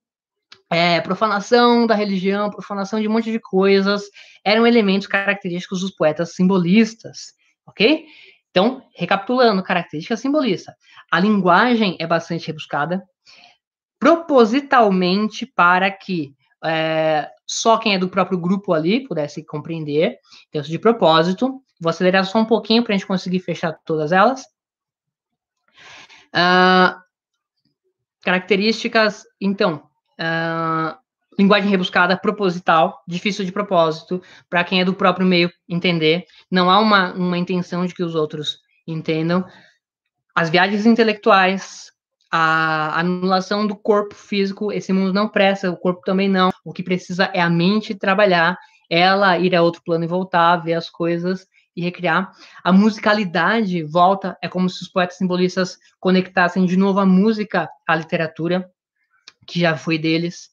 profanação da religião, profanação de um monte de coisas, eram elementos característicos dos poetas simbolistas, ok? Então, recapitulando, característica simbolista. A linguagem é bastante rebuscada, propositalmente para que só quem é do próprio grupo ali pudesse compreender, então, de propósito. Vou acelerar só um pouquinho para a gente conseguir fechar todas elas. Características, então, linguagem rebuscada, proposital, difícil de propósito, para quem é do próprio meio entender. Não há uma intenção de que os outros entendam. As viagens intelectuais, a anulação do corpo físico, esse mundo não presta, o corpo também não. O que precisa é a mente trabalhar, ela ir a outro plano e voltar, ver as coisas e recriar. A musicalidade volta, é como se os poetas simbolistas conectassem de novo a música à literatura, que já foi deles.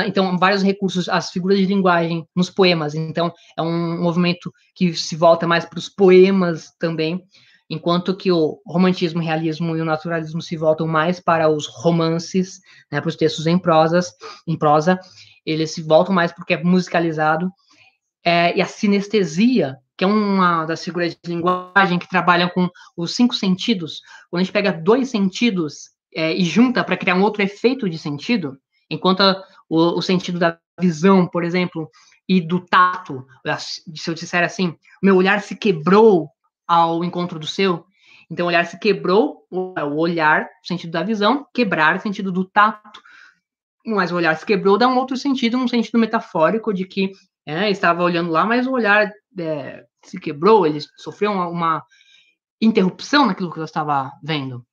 Então, vários recursos, as figuras de linguagem nos poemas. Então, é um movimento que se volta mais para os poemas também, enquanto que o romantismo, o realismo e o naturalismo se voltam mais para os romances, né, para os textos em prosa, eles se voltam mais porque é musicalizado. E a sinestesia, que é uma das figuras de linguagem que trabalham com os 5 sentidos. Quando a gente pega 2 sentidos e junta para criar um outro efeito de sentido, enquanto o sentido da visão, por exemplo, e do tato, se eu disser assim, meu olhar se quebrou ao encontro do seu, então o olhar se quebrou, o olhar, o sentido da visão, quebrar, o sentido do tato, mas o olhar se quebrou dá um outro sentido, um sentido metafórico de que estava olhando lá, mas o olhar se quebrou, ele sofreu uma interrupção naquilo que eu estava vendo.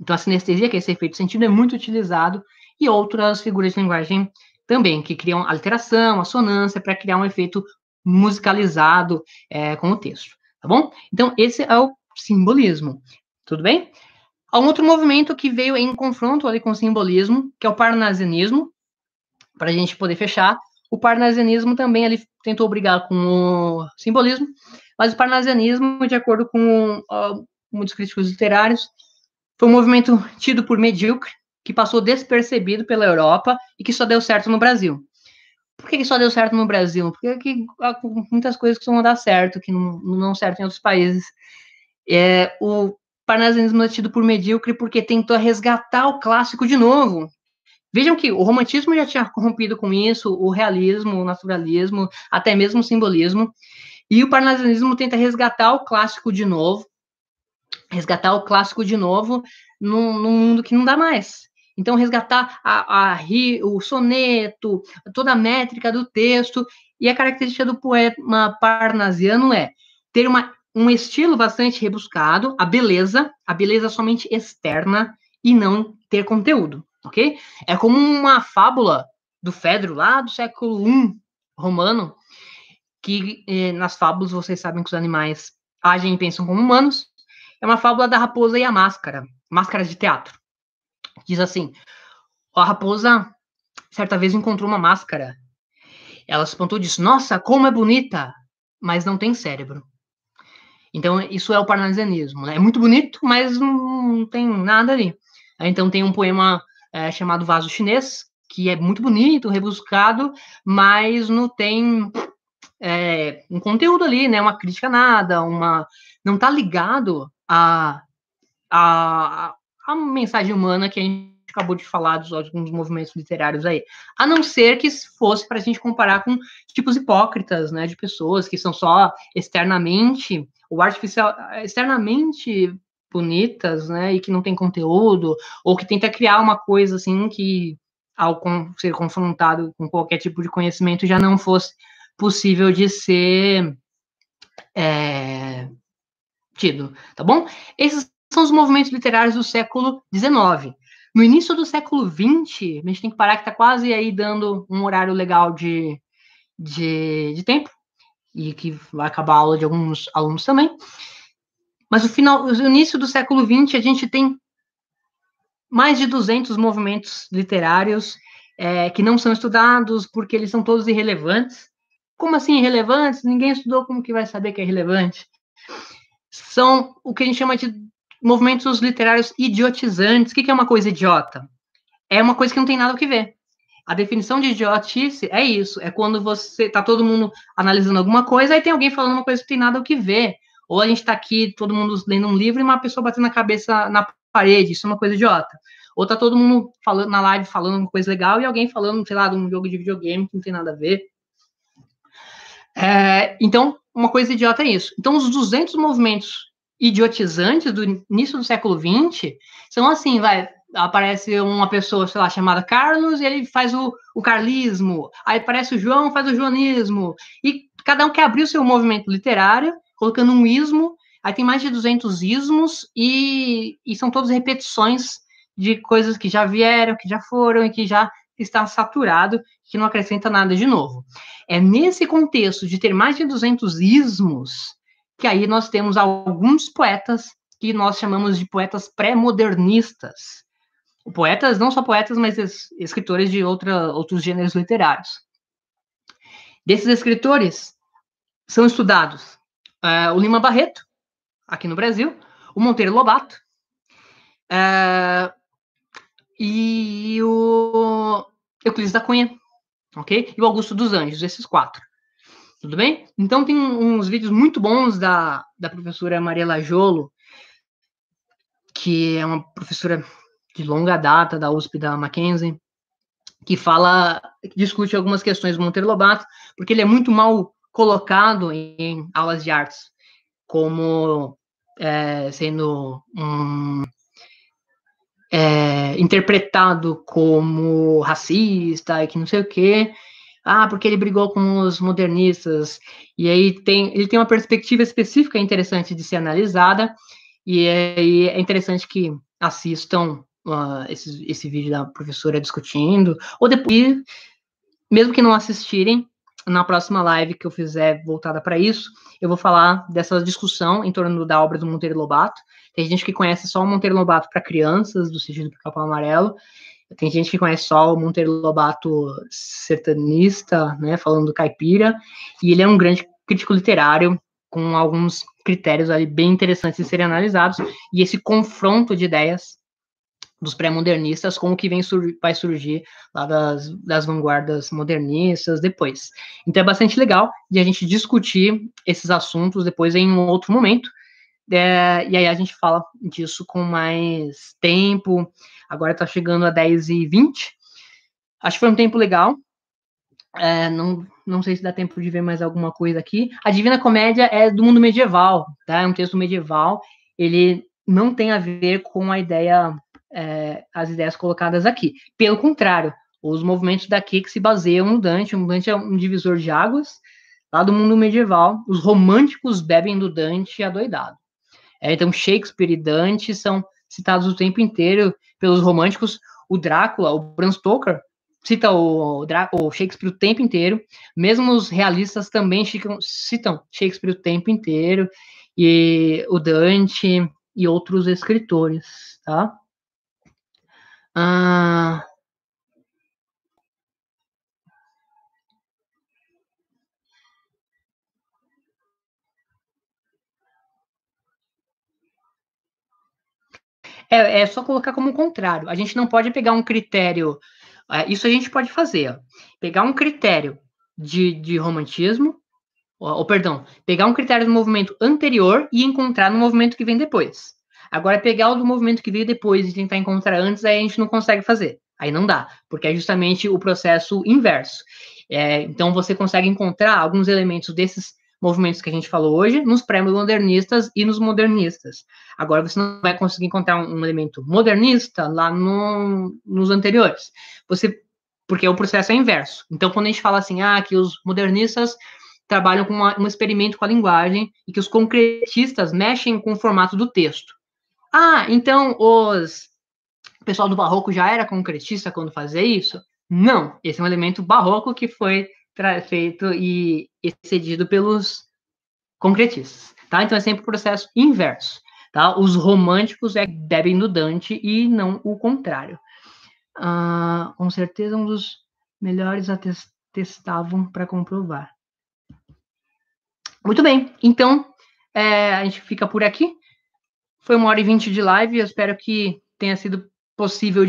Então, a sinestesia, que é esse efeito de sentido, é muito utilizado, e outras figuras de linguagem também, que criam alteração, assonância, para criar um efeito musicalizado com o texto, tá bom? Então, esse é o simbolismo, tudo bem? Há um outro movimento que veio em confronto ali com o simbolismo, que é o parnasianismo, para a gente poder fechar. O parnasianismo também ele tentou brigar com o simbolismo, mas o parnasianismo, de acordo com muitos críticos literários, foi um movimento tido por medíocre, que passou despercebido pela Europa e que só deu certo no Brasil. Por que só deu certo no Brasil? Porque há muitas coisas que vão dar certo, que não dão certo em outros países. O parnasianismo é tido por medíocre porque tentou resgatar o clássico de novo. Vejam que o romantismo já tinha corrompido com isso, o realismo, o naturalismo, até mesmo o simbolismo, e o parnasianismo tenta resgatar o clássico de novo num mundo que não dá mais. Então, resgatar o soneto, toda a métrica do texto, e a característica do poema parnasiano é ter um estilo bastante rebuscado, a beleza somente externa e não ter conteúdo, ok? É como uma fábula do Fedro, lá do século I romano, que nas fábulas vocês sabem que os animais agem e pensam como humanos. É uma fábula da raposa e a máscara, máscaras de teatro. Diz assim: a raposa certa vez encontrou uma máscara. Ela se espantou e disse: nossa, como é bonita, mas não tem cérebro. Então, isso é o parnasianismo, né? É muito bonito, mas não tem nada ali. Então, tem um poema chamado Vaso Chinês, que é muito bonito, rebuscado, mas não tem um conteúdo ali, né? Uma crítica a nada, não está ligado a mensagem humana que a gente acabou de falar dos alguns movimentos literários aí. A não ser que fosse para a gente comparar com tipos hipócritas, né? De pessoas que são só externamente ou externamente bonitas, né? E que não tem conteúdo, ou que tenta criar uma coisa assim que, ao ser confrontado com qualquer tipo de conhecimento, já não fosse possível de ser tido, tá bom? Esses são os movimentos literários do século XIX. No início do século XX, a gente tem que parar que está quase aí dando um horário legal de tempo, e que vai acabar a aula de alguns alunos também. Mas no início do século XX, a gente tem mais de 200 movimentos literários que não são estudados porque eles são todos irrelevantes. Como assim irrelevantes? Ninguém estudou, como que vai saber que é relevante? São o que a gente chama de movimentos literários idiotizantes. O que é uma coisa idiota? É uma coisa que não tem nada a ver. A definição de idiotice é isso, é quando você tá todo mundo analisando alguma coisa, aí tem alguém falando uma coisa que não tem nada a ver. Ou a gente tá aqui, todo mundo lendo um livro e uma pessoa batendo a cabeça na parede, isso é uma coisa idiota. Ou tá todo mundo falando na live, falando uma coisa legal, e alguém falando, sei lá, de um jogo de videogame que não tem nada a ver. Então, uma coisa idiota é isso. Então, os 200 movimentos idiotizantes do início do século XX são assim, aparece uma pessoa, sei lá, chamada Carlos, e ele faz o carlismo. Aí aparece o João, faz o joanismo. E cada um quer abrir o seu movimento literário, colocando um ismo. Aí tem mais de 200 ismos, e são todas repetições de coisas que já vieram, que já foram, e que já está saturado, que não acrescenta nada de novo. É nesse contexto de ter mais de 200 ismos que aí nós temos alguns poetas que nós chamamos de poetas pré-modernistas. Poetas, não só poetas, mas escritores de outros gêneros literários. Desses escritores são estudados o Lima Barreto, aqui no Brasil, o Monteiro Lobato, e o Euclides da Cunha, ok? E o Augusto dos Anjos, esses 4. Tudo bem? Então tem uns vídeos muito bons da professora Maria Lajolo, que é uma professora de longa data da USP da Mackenzie, que discute algumas questões do Monteiro Lobato, porque ele é muito mal colocado em aulas de artes, como sendo interpretado como racista e que não sei o quê. Porque ele brigou com os modernistas. E aí ele tem uma perspectiva específica interessante de ser analisada, e é interessante que assistam esse vídeo da professora discutindo, ou depois, mesmo que não assistirem, na próxima live que eu fizer voltada para isso, eu vou falar dessa discussão em torno da obra do Monteiro Lobato. Tem gente que conhece só o Monteiro Lobato para crianças, do Sítio do Pica-Pau Amarelo. Tem gente que conhece só o Monteiro Lobato sertanista, né, falando do caipira, e ele é um grande crítico literário, com alguns critérios ali bem interessantes de serem analisados, e esse confronto de ideias dos pré-modernistas com o que vai surgir lá das vanguardas modernistas depois. Então é bastante legal de a gente discutir esses assuntos depois em um outro momento, e aí a gente fala disso com mais tempo. Agora tá chegando a 10h20. Acho que foi um tempo legal. Não sei se dá tempo de ver mais alguma coisa aqui. A Divina Comédia é do mundo medieval, tá? É um texto medieval. Ele não tem a ver com a ideia, as ideias colocadas aqui. Pelo contrário, os movimentos daqui que se baseiam no Dante. O Dante é um divisor de águas lá do mundo medieval. Os românticos bebem do Dante adoidado. Então, Shakespeare e Dante são citados o tempo inteiro pelos românticos. O Drácula, o Bram Stoker, cita o Shakespeare o tempo inteiro, mesmo os realistas também citam Shakespeare o tempo inteiro, e o Dante e outros escritores, tá? É só colocar como contrário. A gente não pode pegar um critério. Isso a gente pode fazer. Ó. Pegar um critério de romantismo, ou perdão, pegar um critério do movimento anterior e encontrar no movimento que vem depois. Agora, pegar o do movimento que veio depois e tentar encontrar antes, aí a gente não consegue fazer. Aí não dá, porque é justamente o processo inverso. Então, você consegue encontrar alguns elementos desses movimentos que a gente falou hoje nos pré-modernistas e nos modernistas. Agora, você não vai conseguir encontrar um elemento modernista lá nos anteriores. Porque o processo é inverso. Então, quando a gente fala assim, que os modernistas trabalham com um experimento com a linguagem e que os concretistas mexem com o formato do texto. Então o pessoal do barroco já era concretista quando fazia isso? Não, esse é um elemento barroco que foi feito e excedido pelos concretistas, tá? Então é sempre o processo inverso, tá? Os românticos bebem do Dante e não o contrário. Com certeza um dos melhores atestavam para comprovar. Muito bem, então a gente fica por aqui. Foi 1h20 de live, eu espero que tenha sido possível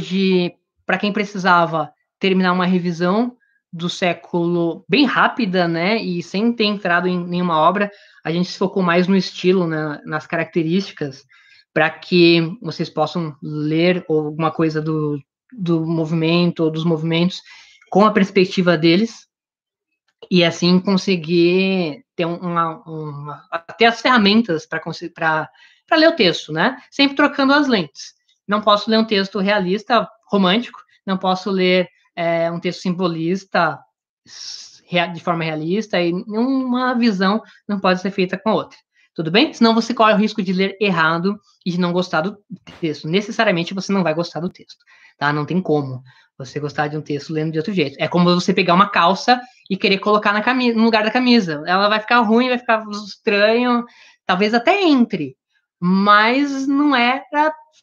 para quem precisava, terminar uma revisão do século bem rápida, né, e sem ter entrado em nenhuma obra. A gente se focou mais no estilo, né, nas características, para que vocês possam ler alguma coisa do movimento ou dos movimentos com a perspectiva deles, e assim conseguir ter ter as ferramentas para ler o texto, né? Sempre trocando as lentes. Não posso ler um texto realista, romântico, não posso ler um texto simbolista de forma realista, e uma visão não pode ser feita com a outra. Tudo bem? Senão você corre o risco de ler errado e de não gostar do texto. Necessariamente você não vai gostar do texto, tá? Não tem como você gostar de um texto lendo de outro jeito. É como você pegar uma calça e querer colocar no lugar da camisa. Ela vai ficar ruim, vai ficar estranho, talvez até entre, mas não é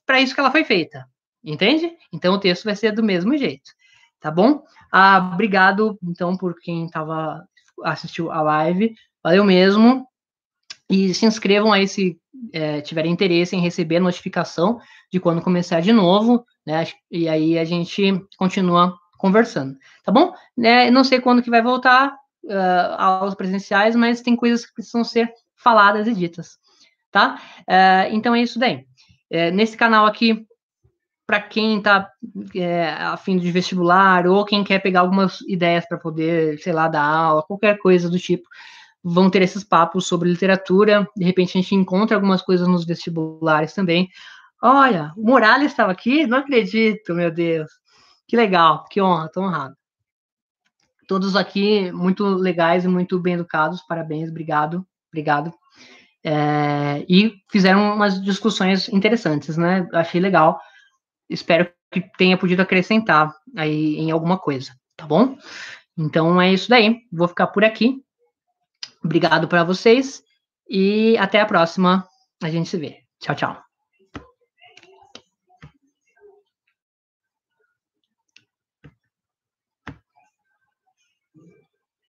para isso que ela foi feita, entende? Então o texto vai ser do mesmo jeito, tá bom? Obrigado, então, por quem assistiu a live, valeu mesmo, e se inscrevam aí se tiverem interesse em receber a notificação de quando começar de novo, né? E aí a gente continua conversando, tá bom? Não sei quando que vai voltar aulas presenciais, mas tem coisas que precisam ser faladas e ditas, tá? Então é isso daí. Nesse canal aqui, para quem está a fim de vestibular ou quem quer pegar algumas ideias para poder, sei lá, dar aula, qualquer coisa do tipo, vão ter esses papos sobre literatura. De repente a gente encontra algumas coisas nos vestibulares também. Olha, o Morales estava aqui? Não acredito, meu Deus. Que legal, que honra, estou honrado. Todos aqui muito legais e muito bem educados, parabéns, obrigado. E fizeram umas discussões interessantes, né? Achei legal. Espero que tenha podido acrescentar aí em alguma coisa, tá bom? Então é isso daí. Vou ficar por aqui. Obrigado para vocês e até a próxima. A gente se vê. Tchau, tchau.